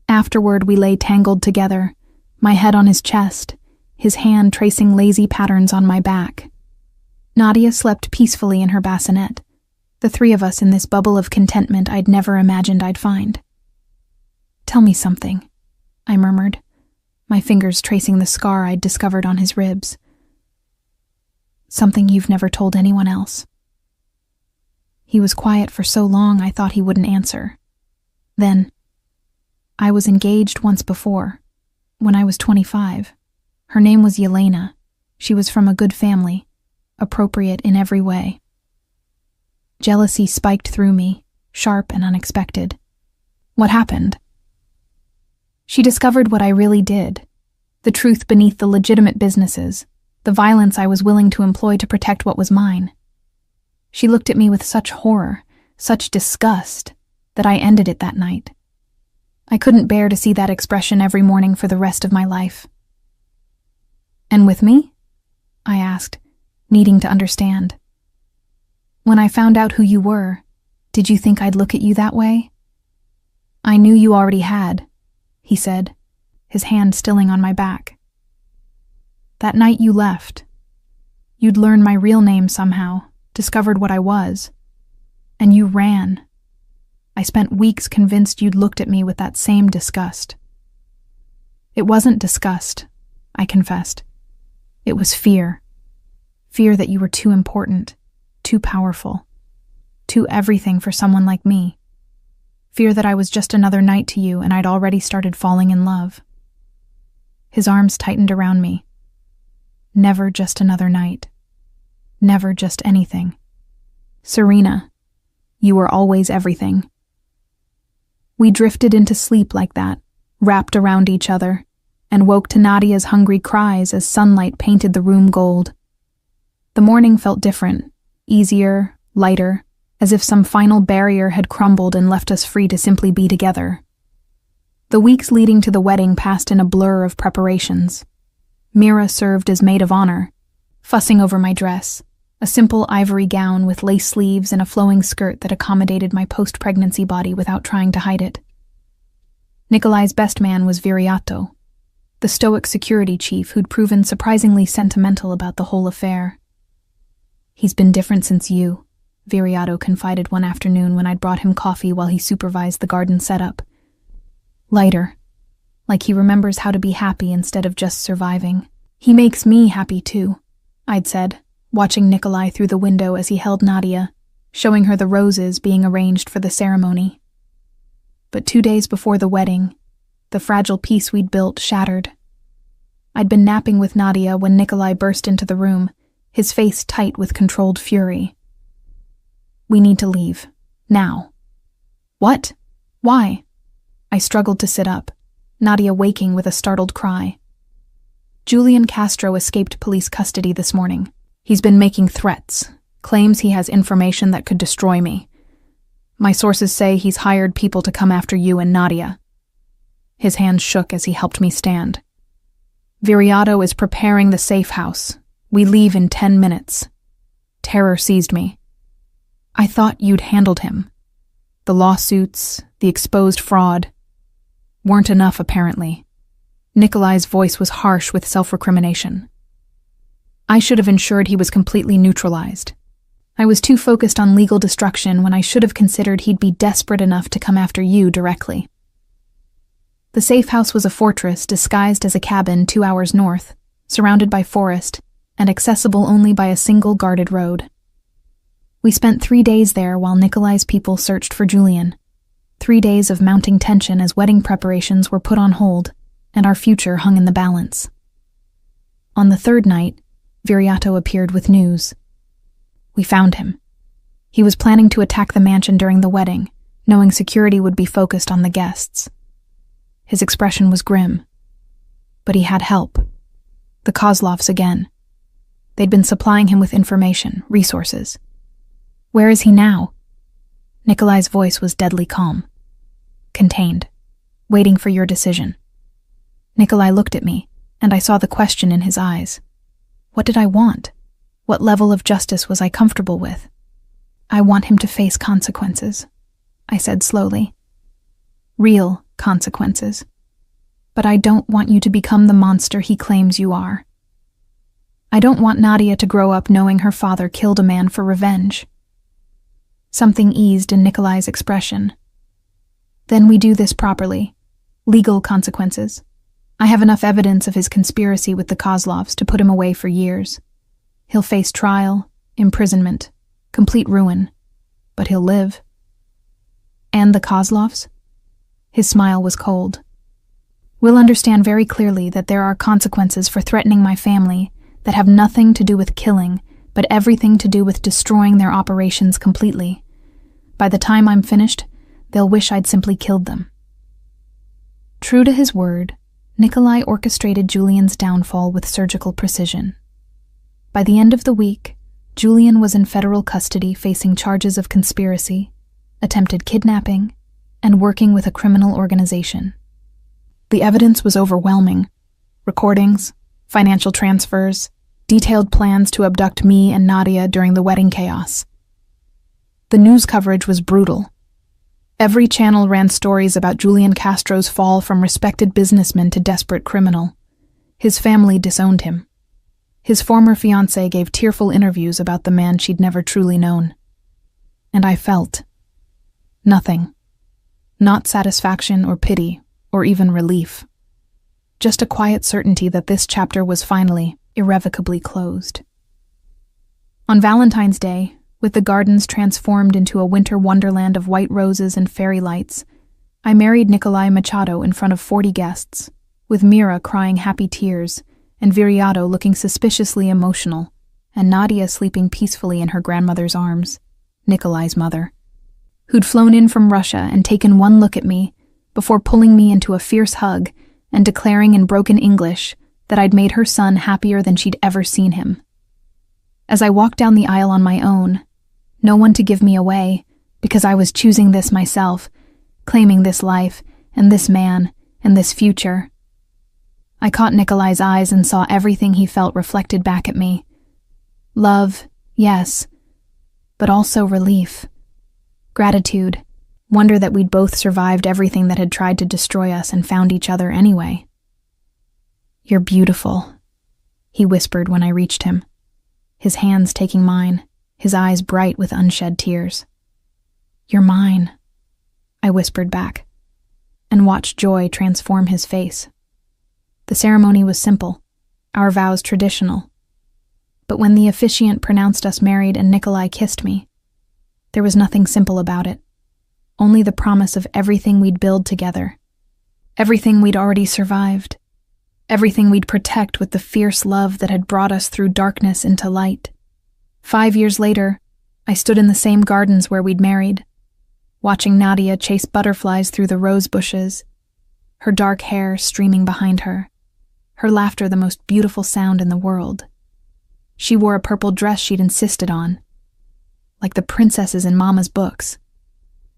Afterward, we lay tangled together, my head on his chest, his hand tracing lazy patterns on my back. Nadia slept peacefully in her bassinet, the three of us in this bubble of contentment I'd never imagined I'd find. "Tell me something," I murmured, my fingers tracing the scar I'd discovered on his ribs. "Something you've never told anyone else." He was quiet for so long I thought he wouldn't answer. Then, "I was engaged once before, when I was 25. Her name was Yelena. She was from a good family, appropriate in every way." Jealousy spiked through me, sharp and unexpected. "What happened?" "She discovered what I really did, the truth beneath the legitimate businesses, the violence I was willing to employ to protect what was mine. She looked at me with such horror, such disgust, that I ended it that night. I couldn't bear to see that expression every morning for the rest of my life." "And with me?" I asked, needing to understand. "When I found out who you were, did you think I'd look at you that way?" "I knew you already had," he said, his hand stilling on my back. "That night you left. You'd learned my real name somehow, discovered what I was, and you ran. I spent weeks convinced you'd looked at me with that same disgust." "It wasn't disgust," I confessed. "It was fear. Fear that you were too important, too powerful, too everything for someone like me. Fear that I was just another knight to you and I'd already started falling in love." His arms tightened around me. "Never just another knight. Never just anything. Serena, you were always everything." We drifted into sleep like that, wrapped around each other, and woke to Nadia's hungry cries as sunlight painted the room gold. The morning felt different, easier, lighter, as if some final barrier had crumbled and left us free to simply be together, The weeks leading to the wedding passed in a blur of preparations. Mira served as maid of honor, fussing over my dress, a simple ivory gown with lace sleeves and a flowing skirt that accommodated my post-pregnancy body without trying to hide it. Nikolai's best man was Viriato, the stoic security chief who'd proven surprisingly sentimental about the whole affair. "He's been different since you," Viriato confided one afternoon when I'd brought him coffee while he supervised the garden setup. "Lighter, like he remembers how to be happy instead of just surviving. He makes me happy too," I'd said, watching Nikolai through the window as he held Nadia, showing her the roses being arranged for the ceremony. But 2 days before the wedding, the fragile peace we'd built shattered. I'd been napping with Nadia when Nikolai burst into the room, his face tight with controlled fury. "We need to leave. Now." "What? Why?" I struggled to sit up, Nadia waking with a startled cry. "Julian Castro escaped police custody this morning. He's been making threats, claims he has information that could destroy me. My sources say he's hired people to come after you and Nadia." His hands shook as he helped me stand. "Viriato is preparing the safe house. We leave in 10 minutes. Terror seized me. I thought you'd handled him. The lawsuits, the exposed fraud, weren't enough apparently." Nikolai's voice was harsh with self-recrimination. "I should have ensured he was completely neutralized. I was too focused on legal destruction when I should have considered he'd be desperate enough to come after you directly." The safe house was a fortress disguised as a cabin 2 hours north, surrounded by forest, and accessible only by a single guarded road. We spent 3 days there while Nikolai's people searched for Julian. 3 days of mounting tension as wedding preparations were put on hold, and our future hung in the balance. On the 3rd night, Viriato appeared with news. We found him. He was planning to attack the mansion during the wedding, knowing security would be focused on the guests. His expression was grim. But he had help. The Kozlovs again. They'd been supplying him with information, resources. "Where is he now?" Nikolai's voice was deadly calm. "Contained. Waiting for your decision." Nikolai looked at me, and I saw the question in his eyes. What did I want? What level of justice was I comfortable with? "I want him to face consequences," I said slowly. "Real consequences. But I don't want you to become the monster he claims you are. I don't want Nadia to grow up knowing her father killed a man for revenge." Something eased in Nikolai's expression. "Then we do this properly. Legal consequences. I have enough evidence of his conspiracy with the Kozlovs to put him away for years. He'll face trial, imprisonment, complete ruin, but he'll live." "And the Kozlovs?" His smile was cold. "We'll understand very clearly that there are consequences for threatening my family that have nothing to do with killing, but everything to do with destroying their operations completely. By the time I'm finished, they'll wish I'd simply killed them." True to his word, Nikolai orchestrated Julian's downfall with surgical precision. By the end of the week, Julian was in federal custody facing charges of conspiracy, attempted kidnapping, and working with a criminal organization. The evidence was overwhelming. Recordings, financial transfers, detailed plans to abduct me and Nadia during the wedding chaos. The news coverage was brutal. Every channel ran stories about Julian Castro's fall from respected businessman to desperate criminal. His family disowned him. His former fiancée gave tearful interviews about the man she'd never truly known. And I felt nothing. Not satisfaction or pity, or even relief. Just a quiet certainty that this chapter was finally, irrevocably closed. On Valentine's Day, with the gardens transformed into a winter wonderland of white roses and fairy lights, I married Nikolai Machado in front of 40 guests, with Mira crying happy tears, and Viriato looking suspiciously emotional, and Nadia sleeping peacefully in her grandmother's arms, Nikolai's mother, who'd flown in from Russia and taken one look at me before pulling me into a fierce hug and declaring in broken English that I'd made her son happier than she'd ever seen him. As I walked down the aisle on my own, no one to give me away, because I was choosing this myself, claiming this life and this man, and this future. I caught Nikolai's eyes and saw everything he felt reflected back at me. Love, yes, but also relief. Gratitude, wonder that we'd both survived everything that had tried to destroy us and found each other anyway. "You're beautiful," he whispered when I reached him, his hands taking mine, his eyes bright with unshed tears. "You're mine," I whispered back, and watched joy transform his face. The ceremony was simple, our vows traditional. But when the officiant pronounced us married and Nikolai kissed me, there was nothing simple about it. Only the promise of everything we'd build together. Everything we'd already survived. Everything we'd protect with the fierce love that had brought us through darkness into light. 5 years later, I stood in the same gardens where we'd married, watching Nadia chase butterflies through the rose bushes, her dark hair streaming behind her, her laughter the most beautiful sound in the world. She wore a purple dress she'd insisted on, like the princesses in Mama's books,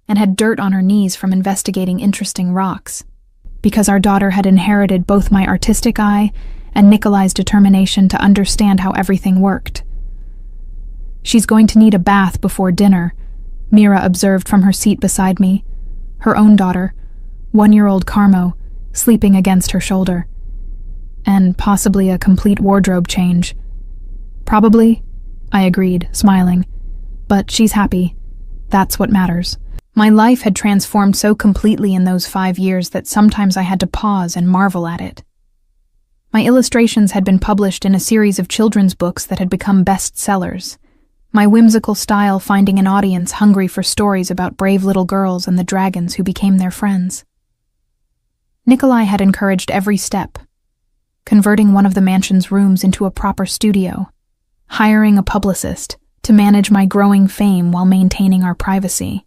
and had dirt on her knees from investigating interesting rocks, because our daughter had inherited both my artistic eye and Nikolai's determination to understand how everything worked. "She's going to need a bath before dinner," Mira observed from her seat beside me, her own daughter, 1-year-old Carmo, sleeping against her shoulder. "And possibly a complete wardrobe change." "Probably," I agreed, smiling. "But she's happy. That's what matters." My life had transformed so completely in those 5 years that sometimes I had to pause and marvel at it. My illustrations had been published in a series of children's books that had become bestsellers, my whimsical style finding an audience hungry for stories about brave little girls and the dragons who became their friends. Nikolai had encouraged every step, converting one of the mansion's rooms into a proper studio, hiring a publicist to manage my growing fame while maintaining our privacy.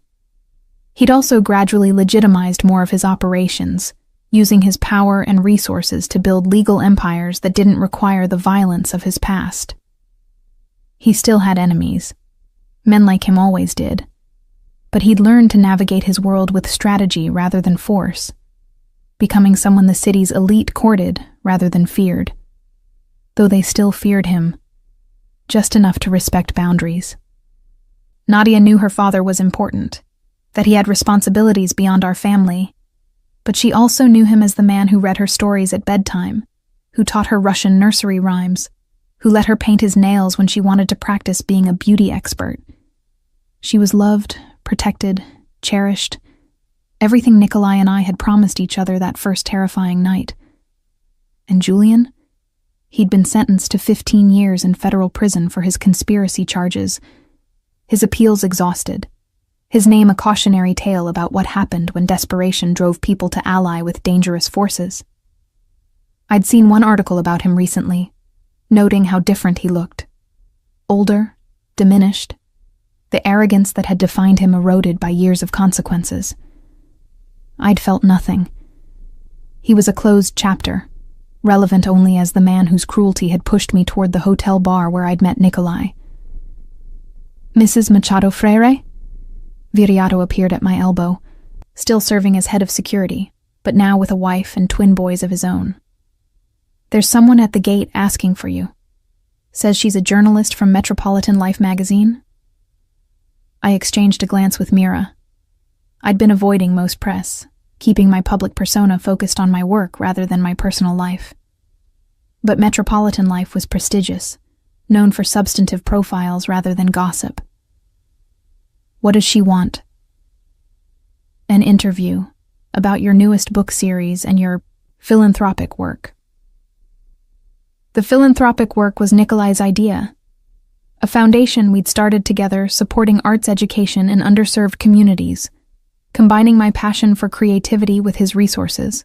He'd also gradually legitimized more of his operations, using his power and resources to build legal empires that didn't require the violence of his past. He still had enemies. Men like him always did. But he'd learned to navigate his world with strategy rather than force, becoming someone the city's elite courted rather than feared. Though they still feared him, just enough to respect boundaries. Nadia knew her father was important, that he had responsibilities beyond our family, but she also knew him as the man who read her stories at bedtime, who taught her Russian nursery rhymes, who let her paint his nails when she wanted to practice being a beauty expert. She was loved, protected, cherished, everything Nikolai and I had promised each other that first terrifying night. And Julian? He'd been sentenced to 15 years in federal prison for his conspiracy charges, his appeals exhausted, his name a cautionary tale about what happened when desperation drove people to ally with dangerous forces. I'd seen one article about him recently, noting how different he looked. Older, diminished, the arrogance that had defined him eroded by years of consequences. I'd felt nothing. He was a closed chapter, relevant only as the man whose cruelty had pushed me toward the hotel bar where I'd met Nikolai. "Mrs. Machado Freire?" Viriato appeared at my elbow, still serving as head of security, but now with a wife and twin boys of his own. "There's someone at the gate asking for you. Says she's a journalist from Metropolitan Life magazine." I exchanged a glance with Mira. I'd been avoiding most press, keeping my public persona focused on my work rather than my personal life. But Metropolitan Life was prestigious, known for substantive profiles rather than gossip. "What does she want?" "An interview about your newest book series and your philanthropic work." The philanthropic work was Nikolai's idea, a foundation we'd started together supporting arts education in underserved communities, combining my passion for creativity with his resources.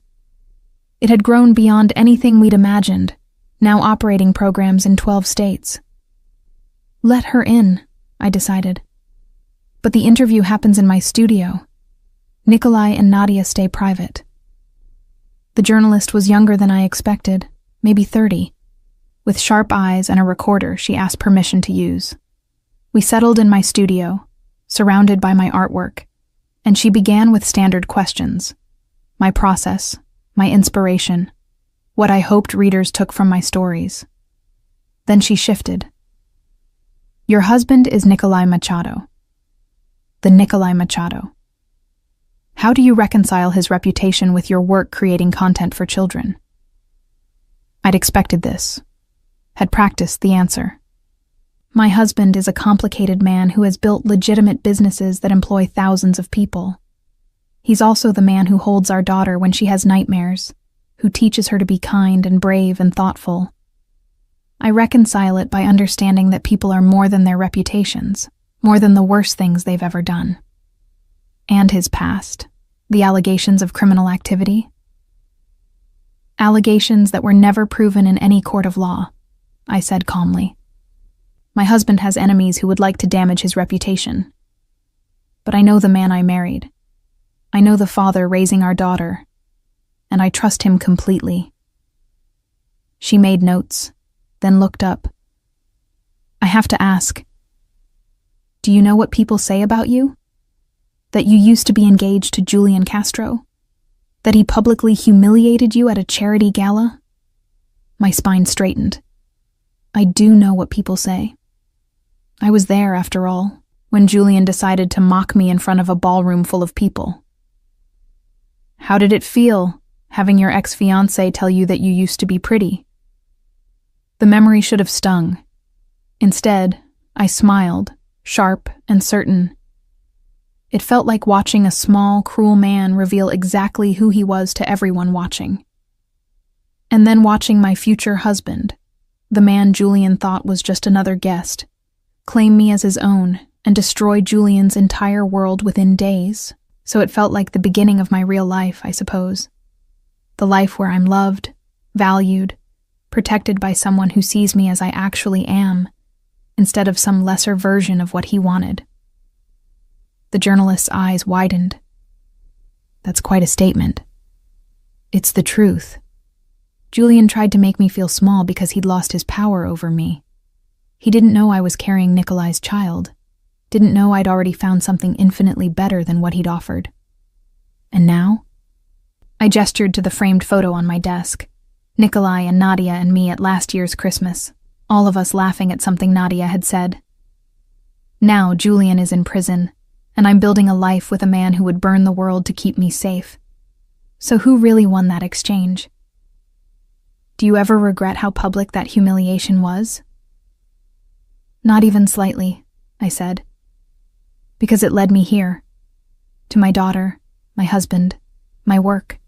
It had grown beyond anything we'd imagined, now operating programs in 12 states. Let her in, I decided. But the interview happens in my studio. Nikolai and Nadia stay private. The journalist was younger than I expected, maybe 30. With sharp eyes and a recorder she asked permission to use. We settled in my studio, surrounded by my artwork, and she began with standard questions. My process, my inspiration, what I hoped readers took from my stories. Then she shifted. Your husband is Nikolai Machado. The Nikolai Machado. How do you reconcile his reputation with your work creating content for children? I'd expected this, had practiced the answer. My husband is a complicated man who has built legitimate businesses that employ thousands of people. He's also the man who holds our daughter when she has nightmares, who teaches her to be kind and brave and thoughtful. I reconcile it by understanding that people are more than their reputations, more than the worst things they've ever done. And his past, the allegations of criminal activity. Allegations that were never proven in any court of law, I said calmly. My husband has enemies who would like to damage his reputation. But I know the man I married. I know the father raising our daughter, and I trust him completely. She made notes, then looked up. I have to ask, do you know what people say about you? That you used to be engaged to Julian Castro? That he publicly humiliated you at a charity gala? My spine straightened. I do know what people say. I was there, after all, when Julian decided to mock me in front of a ballroom full of people. How did it feel, having your ex-fiancé tell you that you used to be pretty? The memory should have stung. Instead, I smiled, sharp and certain. It felt like watching a small, cruel man reveal exactly who he was to everyone watching. And then watching my future husband, the man Julian thought was just another guest, claim me as his own and destroy Julian's entire world within days. So it felt like the beginning of my real life, I suppose. The life where I'm loved, valued, protected by someone who sees me as I actually am, instead of some lesser version of what he wanted. The journalist's eyes widened. That's quite a statement. It's the truth. Julian tried to make me feel small because he'd lost his power over me. He didn't know I was carrying Nikolai's child. Didn't know I'd already found something infinitely better than what he'd offered. And now? I gestured to the framed photo on my desk. Nikolai and Nadia and me at last year's Christmas, all of us laughing at something Nadia had said. Now Julian is in prison, and I'm building a life with a man who would burn the world to keep me safe. So who really won that exchange? Do you ever regret how public that humiliation was? Not even slightly, I said. Because it led me here, to my daughter, my husband, my work.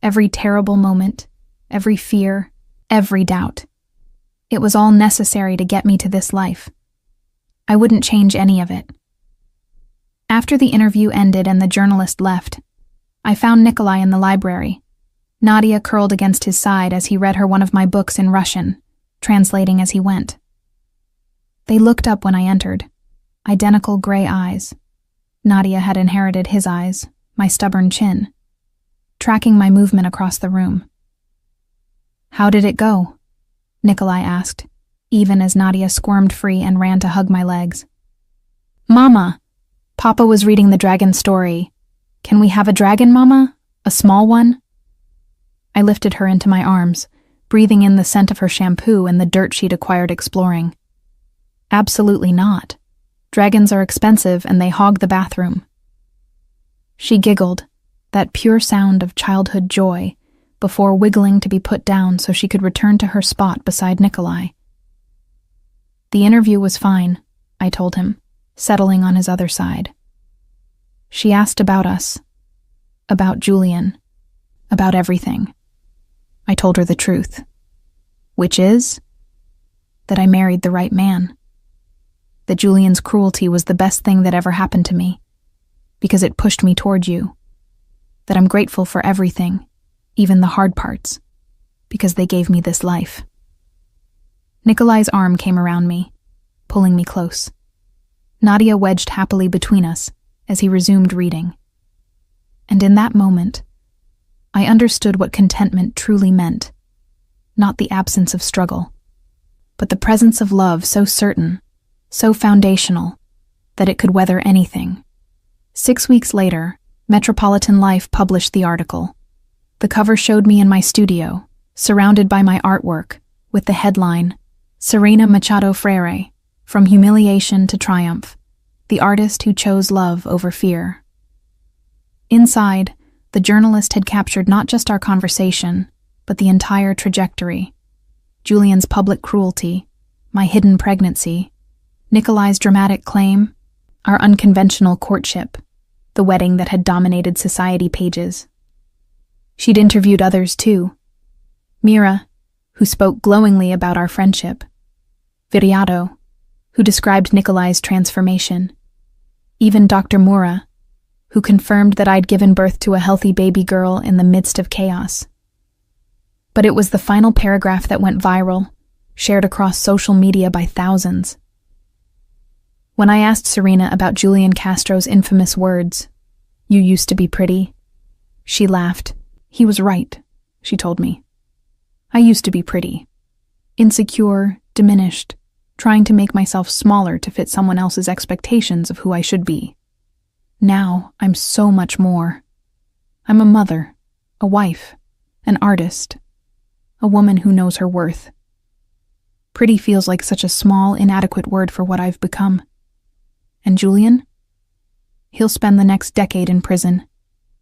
Every terrible moment, every fear, every doubt. It was all necessary to get me to this life. I wouldn't change any of it. After the interview ended and the journalist left, I found Nikolai in the library, Nadia curled against his side as he read her one of my books in Russian, translating as he went. They looked up when I entered. Identical gray eyes. Nadia had inherited his eyes, my stubborn chin, tracking my movement across the room. How did it go? Nikolai asked, even as Nadia squirmed free and ran to hug my legs. Mama, Papa was reading the dragon story. Can we have a dragon, Mama? A small one? I lifted her into my arms, breathing in the scent of her shampoo and the dirt she'd acquired exploring. Absolutely not. Dragons are expensive and they hog the bathroom. She giggled, that pure sound of childhood joy, before wiggling to be put down so she could return to her spot beside Nikolai. The interview was fine, I told him, settling on his other side. She asked about us, about Julian, about everything. I told her the truth, which is that I married the right man. That Julian's cruelty was the best thing that ever happened to me, because it pushed me toward you. That I'm grateful for everything, even the hard parts, because they gave me this life. Nikolai's arm came around me, pulling me close. Nadia wedged happily between us as he resumed reading. And in that moment, I understood what contentment truly meant. Not the absence of struggle, but the presence of love so certain, so foundational, that it could weather anything. 6 weeks later, Metropolitan Life published the article, The cover showed me in my studio, surrounded by my artwork, with the headline, Serena Machado Freire, From Humiliation to Triumph, the artist who chose love over fear. Inside, the journalist had captured not just our conversation, but the entire trajectory. Julian's public cruelty, my hidden pregnancy, Nikolai's dramatic claim, our unconventional courtship, the wedding that had dominated society pages. She'd interviewed others too. Mira, who spoke glowingly about our friendship. Viriato, who described Nikolai's transformation. Even Dr. Mura, who confirmed that I'd given birth to a healthy baby girl in the midst of chaos. But it was the final paragraph that went viral, shared across social media by thousands. When I asked Serena about Julian Castro's infamous words, "You used to be pretty," she laughed. "He was right," she told me. "I used to be pretty. Insecure, diminished, trying to make myself smaller to fit someone else's expectations of who I should be. Now I'm so much more. I'm a mother, a wife, an artist, a woman who knows her worth. Pretty feels like such a small, inadequate word for what I've become. And Julian? He'll spend the next decade in prison,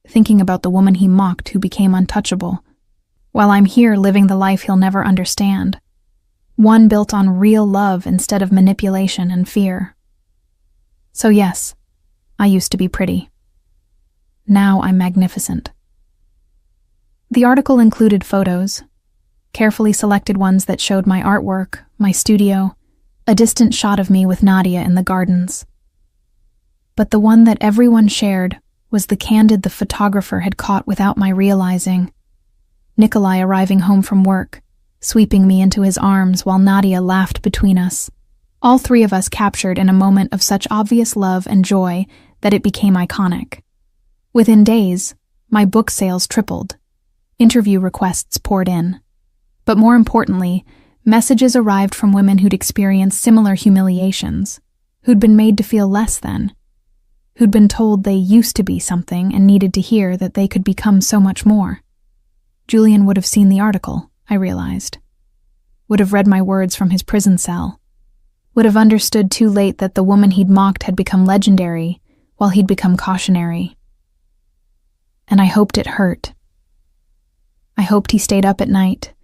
thinking about the woman he mocked who became untouchable, while I'm here living the life he'll never understand. One built on real love instead of manipulation and fear. So yes, I used to be pretty. Now I'm magnificent." The article included photos, carefully selected ones that showed my artwork, my studio, a distant shot of me with Nadia in the gardens. But the one that everyone shared was the candid the photographer had caught without my realizing. Nikolai arriving home from work, sweeping me into his arms while Nadia laughed between us. All three of us captured in a moment of such obvious love and joy that it became iconic. Within days, my book sales tripled. Interview requests poured in. But more importantly, messages arrived from women who'd experienced similar humiliations, who'd been made to feel less than, who'd been told they used to be something and needed to hear that they could become so much more. Julian would have seen the article, I realized. Would have read my words from his prison cell. Would have understood too late that the woman he'd mocked had become legendary, while he'd become cautionary. And I hoped it hurt. I hoped he stayed up at night,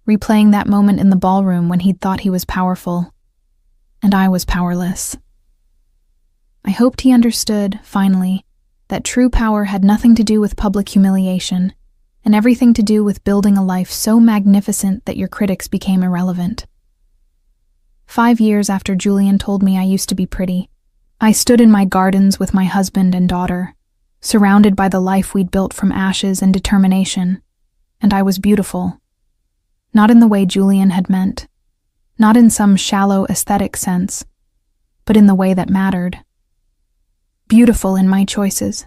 replaying that moment in the ballroom when he'd thought he was powerful, and I was powerless. I hoped he understood, finally, that true power had nothing to do with public humiliation, and everything to do with building a life so magnificent that your critics became irrelevant. 5 years after Julian told me I used to be pretty, I stood in my gardens with my husband and daughter, surrounded by the life we'd built from ashes and determination, and I was beautiful. Not in the way Julian had meant, not in some shallow aesthetic sense, but in the way that mattered. Beautiful in my choices,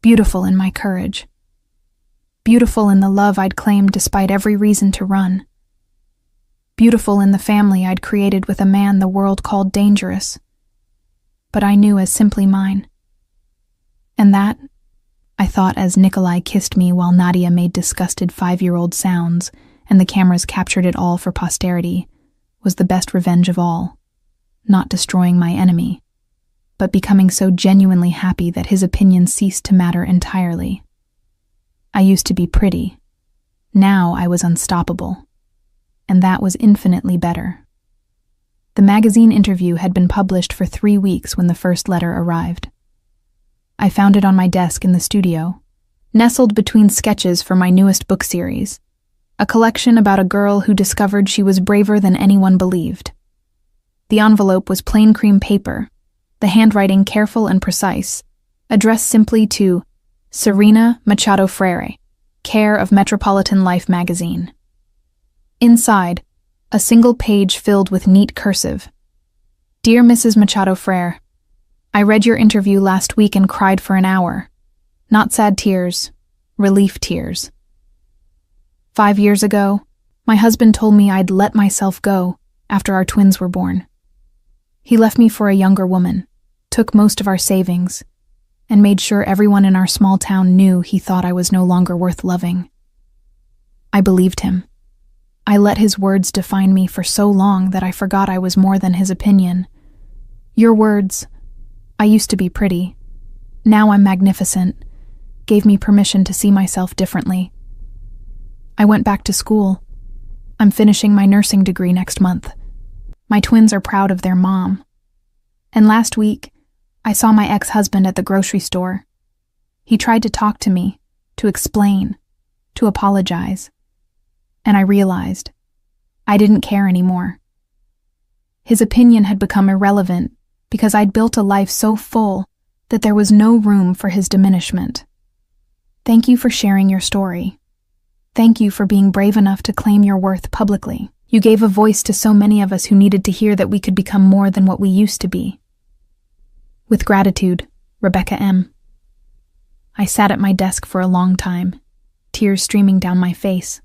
beautiful in my courage, beautiful in the love I'd claimed despite every reason to run, beautiful in the family I'd created with a man the world called dangerous, but I knew as simply mine. And that, I thought as Nikolai kissed me while Nadia made disgusted 5-year-old sounds and the cameras captured it all for posterity, was the best revenge of all, not destroying my enemy, but becoming so genuinely happy that his opinion ceased to matter entirely. I used to be pretty. Now I was unstoppable. And that was infinitely better. The magazine interview had been published for 3 weeks when the first letter arrived. I found it on my desk in the studio, nestled between sketches for my newest book series, a collection about a girl who discovered she was braver than anyone believed. The envelope was plain cream paper, the handwriting careful and precise, addressed simply to Serena Machado Freire, care of Metropolitan Life magazine. Inside, a single page filled with neat cursive. Dear Mrs. Machado Freire, I read your interview last week and cried for an hour. Not sad tears, relief tears. 5 years ago, my husband told me I'd let myself go after our twins were born. He left me for a younger woman, took most of our savings, and made sure everyone in our small town knew he thought I was no longer worth loving. I believed him. I let his words define me for so long that I forgot I was more than his opinion. Your words, "I used to be pretty, now I'm magnificent," gave me permission to see myself differently. I went back to school. I'm finishing my nursing degree next month. My twins are proud of their mom. And last week, I saw my ex-husband at the grocery store. He tried to talk to me, to explain, to apologize. And I realized I didn't care anymore. His opinion had become irrelevant because I'd built a life so full that there was no room for his diminishment. Thank you for sharing your story. Thank you for being brave enough to claim your worth publicly. You gave a voice to so many of us who needed to hear that we could become more than what we used to be. With gratitude, Rebecca M. I sat at my desk for a long time, tears streaming down my face.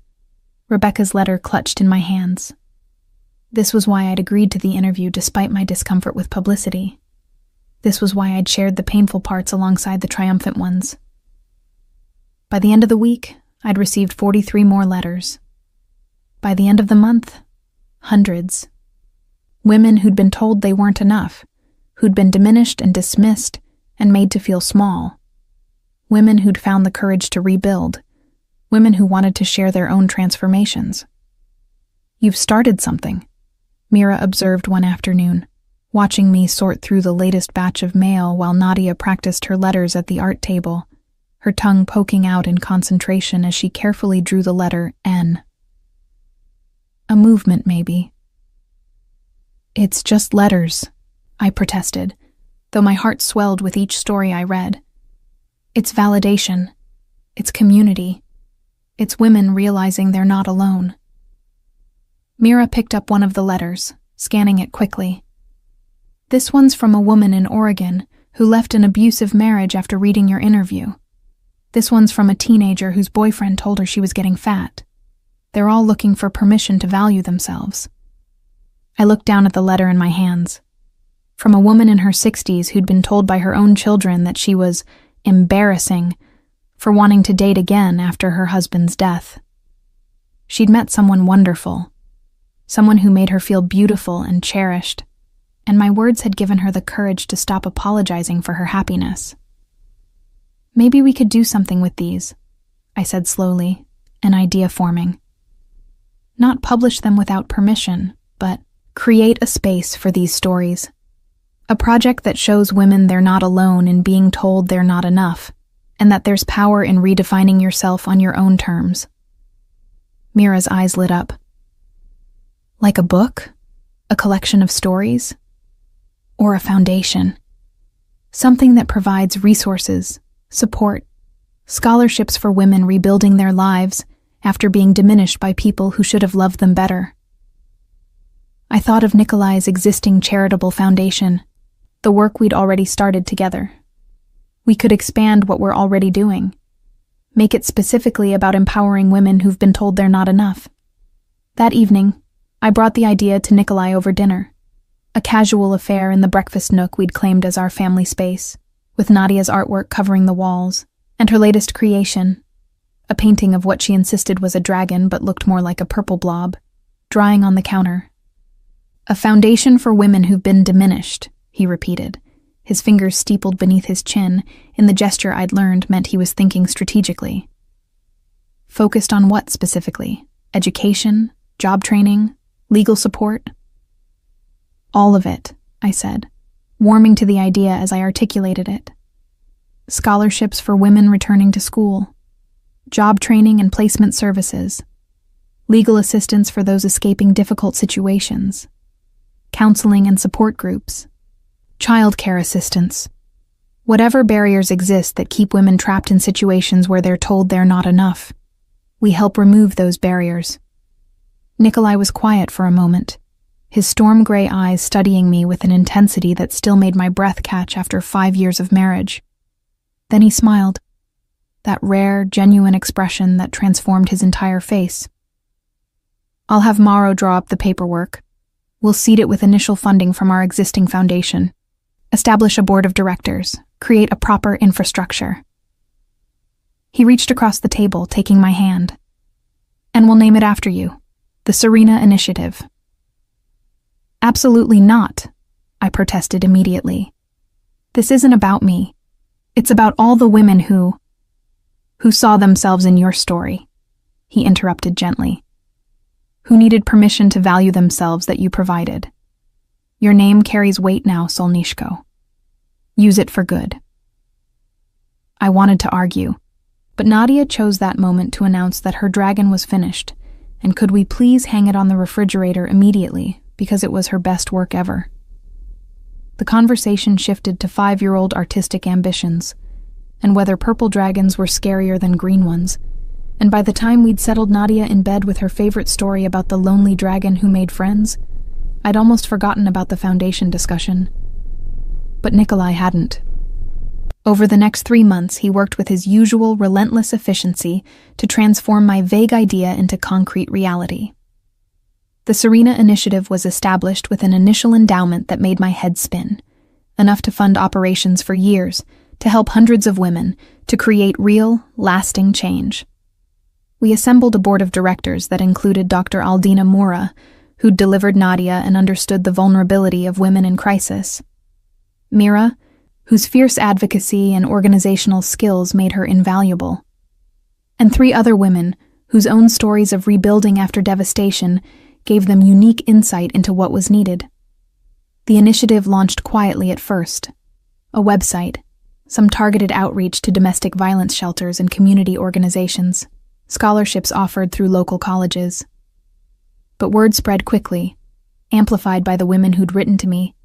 Rebecca's letter clutched in my hands. This was why I'd agreed to the interview despite my discomfort with publicity. This was why I'd shared the painful parts alongside the triumphant ones. By the end of the week, I'd received 43 more letters. By the end of the month, hundreds. Women who'd been told they weren't enough, who'd been diminished and dismissed and made to feel small. Women who'd found the courage to rebuild. Women who wanted to share their own transformations. "You've started something," Mira observed one afternoon, watching me sort through the latest batch of mail while Nadia practiced her letters at the art table, her tongue poking out in concentration as she carefully drew the letter N. "A movement, maybe." "It's just letters," I protested, though my heart swelled with each story I read. "It's validation. It's community. It's women realizing they're not alone." Mira picked up one of the letters, scanning it quickly. "This one's from a woman in Oregon who left an abusive marriage after reading your interview. This one's from a teenager whose boyfriend told her she was getting fat. They're all looking for permission to value themselves." I looked down at the letter in my hands. From a woman in her 60s who'd been told by her own children that she was embarrassing for wanting to date again after her husband's death. She'd met someone wonderful, someone who made her feel beautiful and cherished, and my words had given her the courage to stop apologizing for her happiness. "Maybe we could do something with these," I said slowly, an idea forming. "Not publish them without permission, but create a space for these stories. A project that shows women they're not alone in being told they're not enough, and that there's power in redefining yourself on your own terms." Mira's eyes lit up. "Like a book? A collection of stories? Or a foundation? Something that provides resources, support, scholarships for women rebuilding their lives after being diminished by people who should have loved them better." I thought of Nikolai's existing charitable foundation, the work we'd already started together. We could expand what we're already doing, make it specifically about empowering women who've been told they're not enough. That evening, I brought the idea to Nikolai over dinner, a casual affair in the breakfast nook we'd claimed as our family space, with Nadia's artwork covering the walls, and her latest creation, a painting of what she insisted was a dragon but looked more like a purple blob, drying on the counter. "A foundation for women who've been diminished," he repeated, his fingers steepled beneath his chin in the gesture I'd learned meant he was thinking strategically. "Focused on what specifically? Education? Job training? Legal support?" "All of it," I said, warming to the idea as I articulated it. "Scholarships for women returning to school, job training and placement services, legal assistance for those escaping difficult situations, counseling and support groups, childcare assistance. Whatever barriers exist that keep women trapped in situations where they're told they're not enough, we help remove those barriers." Nikolai was quiet for a moment, his storm gray eyes studying me with an intensity that still made my breath catch after 5 years of marriage. Then he smiled, that rare, genuine expression that transformed his entire face. "I'll have Mauro draw up the paperwork. We'll seed it with initial funding from our existing foundation. Establish a board of directors, create a proper infrastructure. He reached across the table, taking my hand. And we'll name it after you, the Serena Initiative. Absolutely not, I protested immediately. This isn't about me. It's about all the women who saw themselves in your story, he interrupted gently, who needed permission to value themselves that you provided. Your name carries weight now, Solnishko. Use it for good. I wanted to argue, but Nadia chose that moment to announce that her dragon was finished, and could we please hang it on the refrigerator immediately, because it was her best work ever. The conversation shifted to 5-year-old artistic ambitions, and whether purple dragons were scarier than green ones, and by the time we'd settled Nadia in bed with her favorite story about the lonely dragon who made friends, I'd almost forgotten about the foundation discussion. But Nikolai hadn't. Over the next 3 months, he worked with his usual relentless efficiency to transform my vague idea into concrete reality. The Serena Initiative was established with an initial endowment that made my head spin, enough to fund operations for years, to help hundreds of women, to create real, lasting change. We assembled a board of directors that included Dr. Aldina Mura, who'd delivered Nadia and understood the vulnerability of women in crisis. Mira, whose fierce advocacy and organizational skills made her invaluable. And 3 other women, whose own stories of rebuilding after devastation gave them unique insight into what was needed. The initiative launched quietly at first. A website, some targeted outreach to domestic violence shelters and community organizations, scholarships offered through local colleges. But word spread quickly, amplified by the women who'd written to me,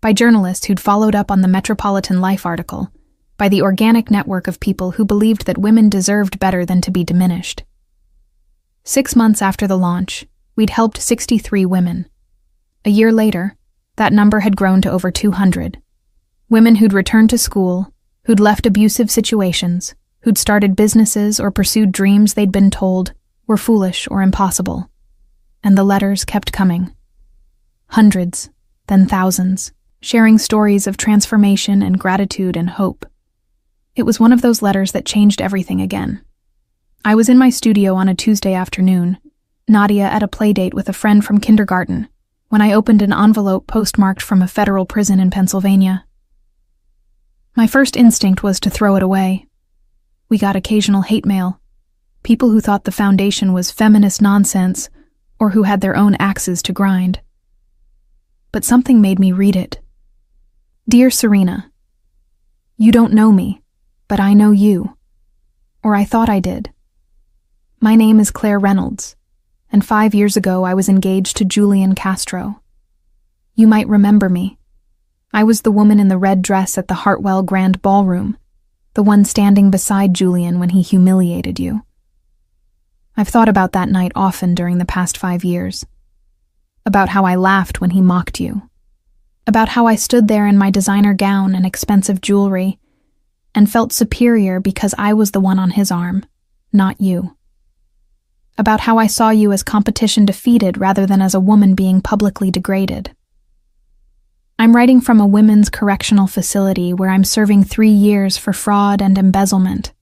by journalists who'd followed up on the Metropolitan Life article, by the organic network of people who believed that women deserved better than to be diminished. 6 months after the launch, we'd helped 63 women. A year later, that number had grown to over 200. Women who'd returned to school, who'd left abusive situations, who'd started businesses or pursued dreams they'd been told were foolish or impossible. And the letters kept coming. Hundreds, then thousands, sharing stories of transformation and gratitude and hope. It was one of those letters that changed everything again. I was in my studio on a Tuesday afternoon, Nadia at a playdate with a friend from kindergarten, when I opened an envelope postmarked from a federal prison in Pennsylvania. My first instinct was to throw it away. We got occasional hate mail, people who thought the foundation was feminist nonsense or who had their own axes to grind. But something made me read it. Dear Serena, you don't know me, but I know you. Or I thought I did. My name is Claire Reynolds, and 5 years ago I was engaged to Julian Castro. You might remember me. I was the woman in the red dress at the Hartwell Grand Ballroom, the one standing beside Julian when he humiliated you. I've thought about that night often during the past 5 years. About how I laughed when he mocked you. About how I stood there in my designer gown and expensive jewelry and felt superior because I was the one on his arm, not you. About how I saw you as competition defeated rather than as a woman being publicly degraded. I'm writing from a women's correctional facility where I'm serving 3 years for fraud and embezzlement,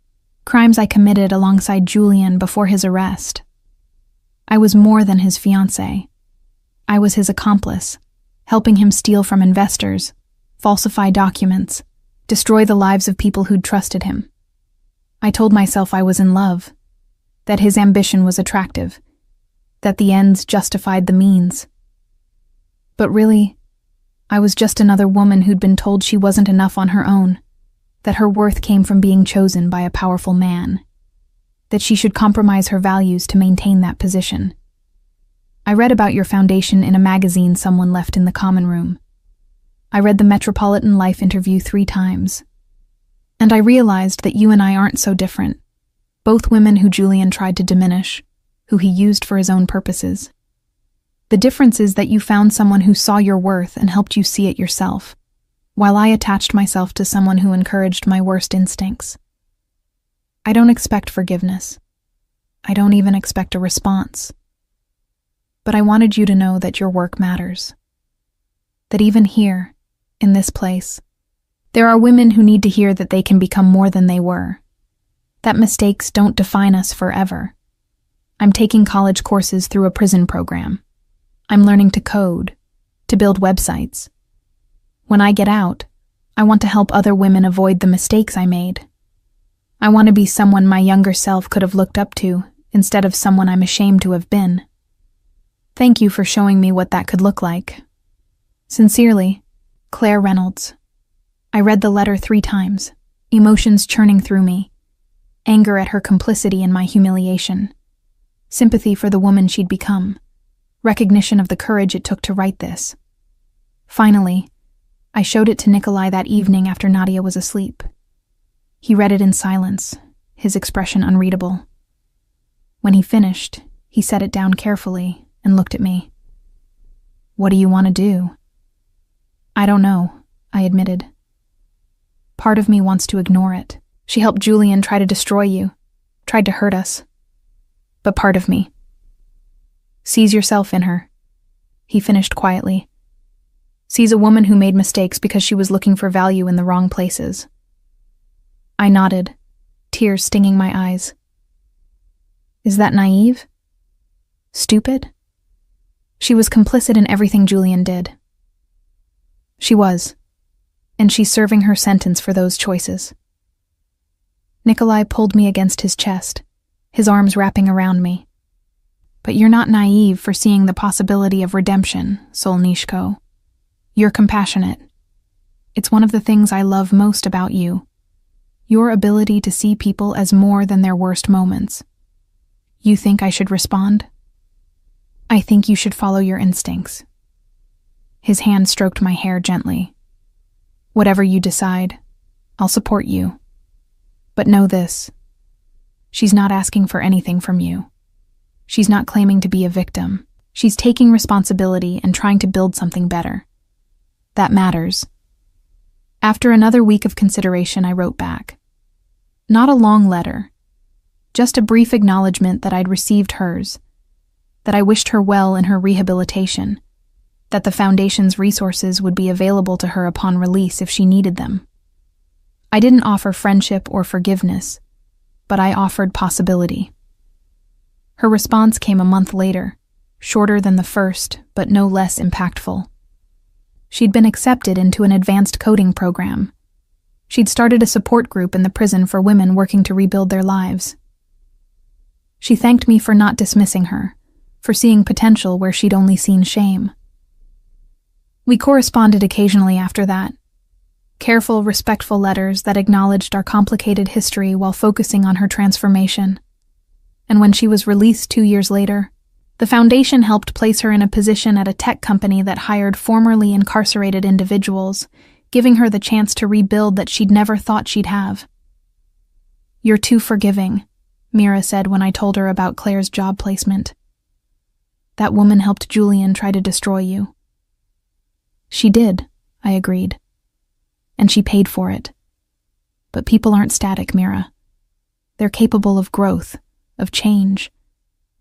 crimes I committed alongside Julian before his arrest. I was more than his fiancé. I was his accomplice, helping him steal from investors, falsify documents, destroy the lives of people who'd trusted him. I told myself I was in love, that his ambition was attractive, that the ends justified the means. But really, I was just another woman who'd been told she wasn't enough on her own, that her worth came from being chosen by a powerful man, that she should compromise her values to maintain that position. I read about your foundation in a magazine someone left in the common room. I read the Metropolitan Life interview 3 times. And I realized that you and I aren't so different. Both women who Julian tried to diminish, who he used for his own purposes. The difference is that you found someone who saw your worth and helped you see it yourself, while I attached myself to someone who encouraged my worst instincts. I don't expect forgiveness. I don't even expect a response. But I wanted you to know that your work matters. That even here, in this place, There are women who need to hear that they can become more than they were, that mistakes don't define us forever. I'm taking college courses through a prison program. I'm learning to code, to build websites. When I get out, I want to help other women avoid the mistakes I made. I want to be someone my younger self could have looked up to instead of someone I'm ashamed to have been. Thank you for showing me what that could look like. Sincerely, Claire Reynolds. I read the letter 3 times, emotions churning through me. Anger at her complicity in my humiliation. Sympathy for the woman she'd become. Recognition of the courage it took to write this. Finally, I showed it to Nikolai that evening after Nadia was asleep. He read it in silence, his expression unreadable. When he finished, he set it down carefully and looked at me. "What do you want to do?" "I don't know," I admitted. "Part of me wants to ignore it. She helped Julian try to destroy you, tried to hurt us. But part of me sees yourself in her," he finished quietly. "Sees a woman who made mistakes because she was looking for value in the wrong places." I nodded, tears stinging my eyes. Is that naive? Stupid? She was complicit in everything Julian did. She was, and she's serving her sentence for those choices. Nikolai pulled me against his chest, his arms wrapping around me. But you're not naive for seeing the possibility of redemption, Solnishko. You're compassionate. It's one of the things I love most about you. Your ability to see people as more than their worst moments. You think I should respond? I think you should follow your instincts. His hand stroked my hair gently. Whatever you decide, I'll support you. But know this. She's not asking for anything from you. She's not claiming to be a victim. She's taking responsibility and trying to build something better. That matters. After another week of consideration, I wrote back. Not a long letter. Just a brief acknowledgement that I'd received hers, that I wished her well in her rehabilitation, that the Foundation's resources would be available to her upon release if she needed them. I didn't offer friendship or forgiveness, but I offered possibility. Her response came a month later, shorter than the first, but no less impactful. She'd been accepted into an advanced coding program. She'd started a support group in the prison for women working to rebuild their lives. She thanked me for not dismissing her, for seeing potential where she'd only seen shame. We corresponded occasionally after that. Careful, respectful letters that acknowledged our complicated history while focusing on her transformation. And when she was released 2 years later, the Foundation helped place her in a position at a tech company that hired formerly incarcerated individuals, giving her the chance to rebuild that she'd never thought she'd have. "You're too forgiving," Mira said when I told her about Claire's job placement. "That woman helped Julian try to destroy you." "She did," I agreed. "And she paid for it. But people aren't static, Mira. They're capable of growth, of change,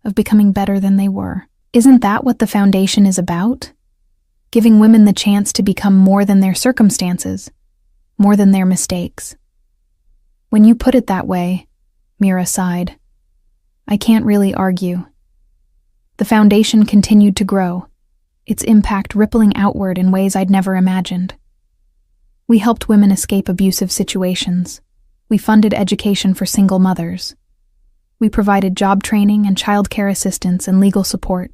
of becoming better than they were. Isn't that what the Foundation is about? Giving women the chance to become more than their circumstances, more than their mistakes." "When you put it that way," Mira sighed, "I can't really argue." The Foundation continued to grow, its impact rippling outward in ways I'd never imagined. We helped women escape abusive situations. We funded education for single mothers. We provided job training and childcare assistance and legal support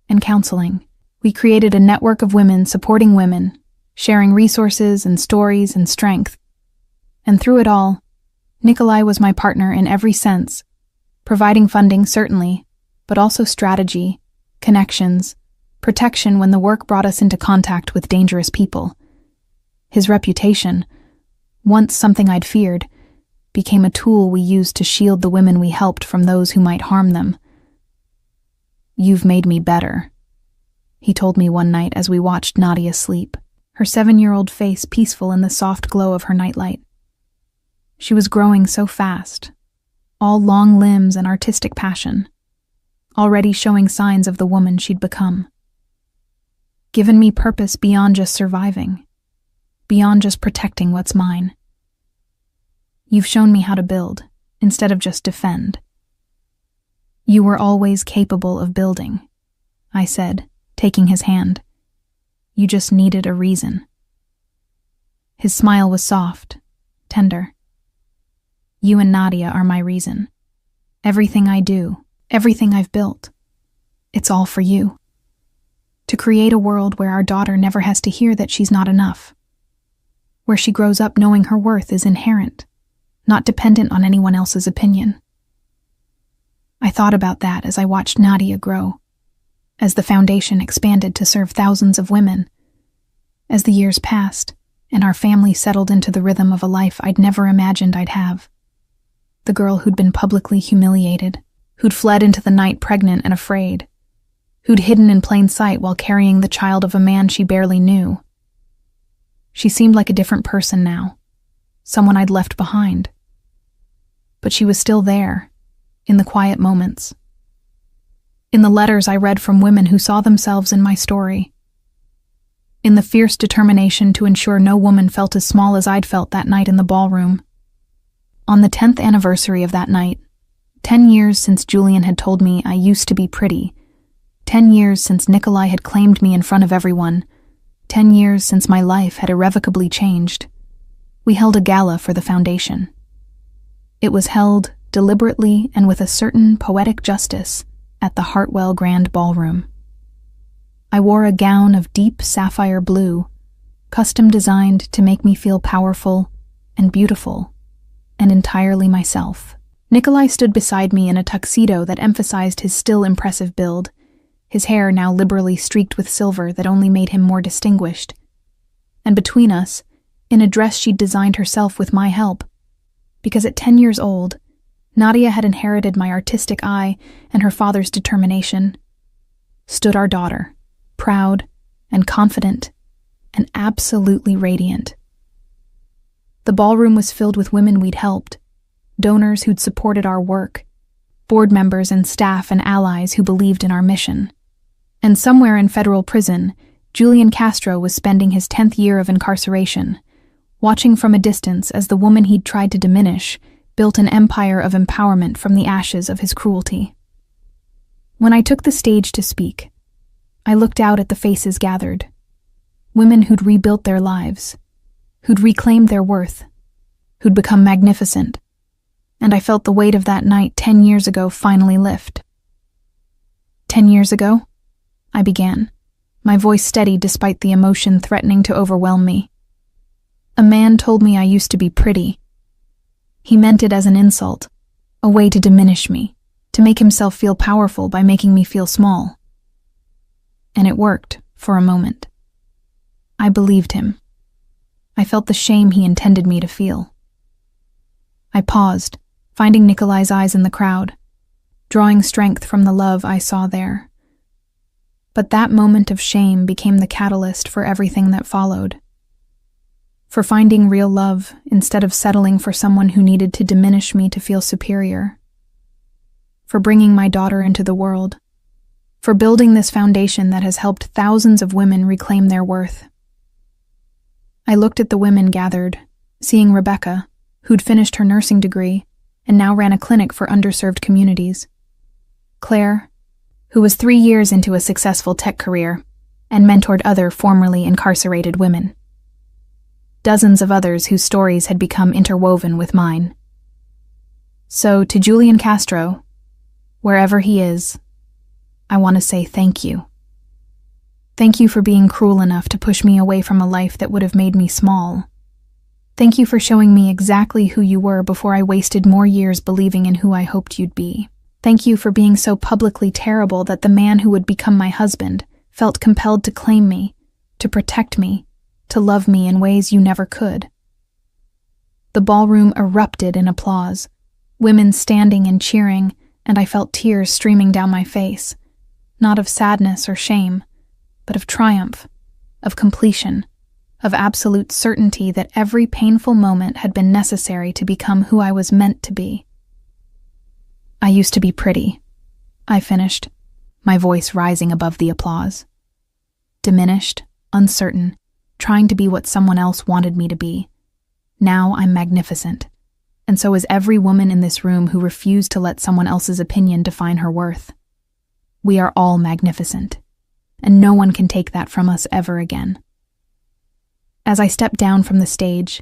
and counseling. We created a network of women supporting women, sharing resources and stories and strength. And through it all, Nikolai was my partner in every sense, providing funding certainly, but also strategy, connections, protection when the work brought us into contact with dangerous people. His reputation, once something I'd feared, became a tool we used to shield the women we helped from those who might harm them. "You've made me better," he told me one night as we watched Nadia sleep, her 7-year-old face peaceful in the soft glow of her nightlight. She was growing so fast, all long limbs and artistic passion, already showing signs of the woman she'd become. Given me purpose beyond just surviving. beyond just protecting what's mine. You've shown me how to build, instead of just defend. You were always capable of building, I said, taking his hand. You just needed a reason. His smile was soft, tender. You and Nadia are my reason. Everything I do, everything I've built, it's all for you. To create a world where our daughter never has to hear that she's not enough. Where she grows up knowing her worth is inherent, not dependent on anyone else's opinion. I thought about that as I watched Nadia grow, as the foundation expanded to serve thousands of women, as the years passed and our family settled into the rhythm of a life I'd never imagined I'd have. The girl who'd been publicly humiliated, who'd fled into the night pregnant and afraid, who'd hidden in plain sight while carrying the child of a man she barely knew. She seemed like a different person now, someone I'd left behind. But she was still there, in the quiet moments. In the letters I read from women who saw themselves in my story. In the fierce determination to ensure no woman felt as small as I'd felt that night in the ballroom. On the 10th anniversary of that night, 10 years since Julian had told me I used to be pretty, 10 years since Nikolai had claimed me in front of everyone, 10 years since my life had irrevocably changed, we held a gala for the foundation. It was held deliberately and with a certain poetic justice at the Hartwell Grand Ballroom. I wore a gown of deep sapphire blue, custom designed to make me feel powerful and beautiful, and entirely myself. Nikolai stood beside me in a tuxedo that emphasized his still impressive build, his hair now liberally streaked with silver that only made him more distinguished. And between us, in a dress she'd designed herself with my help, because at 10 years old, Nadia had inherited my artistic eye and her father's determination, stood our daughter, proud and confident and absolutely radiant. The ballroom was filled with women we'd helped, donors who'd supported our work, board members and staff and allies who believed in our mission. And somewhere in federal prison, Julian Castro was spending his 10th year of incarceration, watching from a distance as the woman he'd tried to diminish built an empire of empowerment from the ashes of his cruelty. When I took the stage to speak, I looked out at the faces gathered, women who'd rebuilt their lives, who'd reclaimed their worth, who'd become magnificent, and I felt the weight of that night 10 years ago finally lift. 10 years ago? I began, my voice steady despite the emotion threatening to overwhelm me. A man told me I used to be pretty. He meant it as an insult, a way to diminish me, to make himself feel powerful by making me feel small. And it worked, for a moment. I believed him. I felt the shame he intended me to feel. I paused, finding Nikolai's eyes in the crowd, drawing strength from the love I saw there. But that moment of shame became the catalyst for everything that followed. For finding real love instead of settling for someone who needed to diminish me to feel superior. For bringing my daughter into the world. For building this foundation that has helped thousands of women reclaim their worth. I looked at the women gathered, seeing Rebecca, who'd finished her nursing degree and now ran a clinic for underserved communities. Claire, who was 3 years into a successful tech career and mentored other formerly incarcerated women. Dozens of others whose stories had become interwoven with mine. So to Julian Castro, wherever he is, I want to say thank you. Thank you for being cruel enough to push me away from a life that would have made me small. Thank you for showing me exactly who you were before I wasted more years believing in who I hoped you'd be. Thank you for being so publicly terrible that the man who would become my husband felt compelled to claim me, to protect me, to love me in ways you never could. The ballroom erupted in applause, women standing and cheering, and I felt tears streaming down my face, not of sadness or shame, but of triumph, of completion, of absolute certainty that every painful moment had been necessary to become who I was meant to be. I used to be pretty, I finished, my voice rising above the applause. Diminished, uncertain, trying to be what someone else wanted me to be. Now I'm magnificent, and so is every woman in this room who refused to let someone else's opinion define her worth. We are all magnificent, and no one can take that from us ever again. As I stepped down from the stage,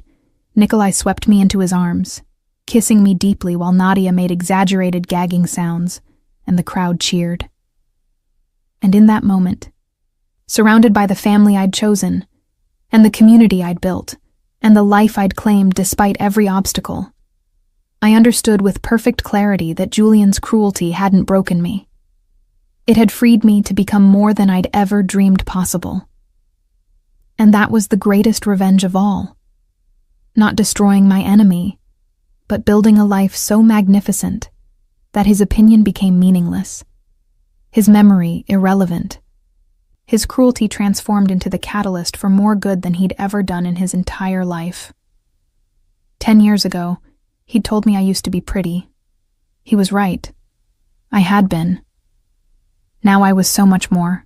Nikolai swept me into his arms, kissing me deeply while Nadia made exaggerated gagging sounds, and the crowd cheered. And in that moment, surrounded by the family I'd chosen, and the community I'd built, and the life I'd claimed despite every obstacle, I understood with perfect clarity that Julian's cruelty hadn't broken me. It had freed me to become more than I'd ever dreamed possible. And that was the greatest revenge of all. Not destroying my enemy, but building a life so magnificent that his opinion became meaningless, his memory irrelevant, his cruelty transformed into the catalyst for more good than he'd ever done in his entire life. 10 years ago, he'd told me I used to be pretty. He was right. I had been. Now I was so much more.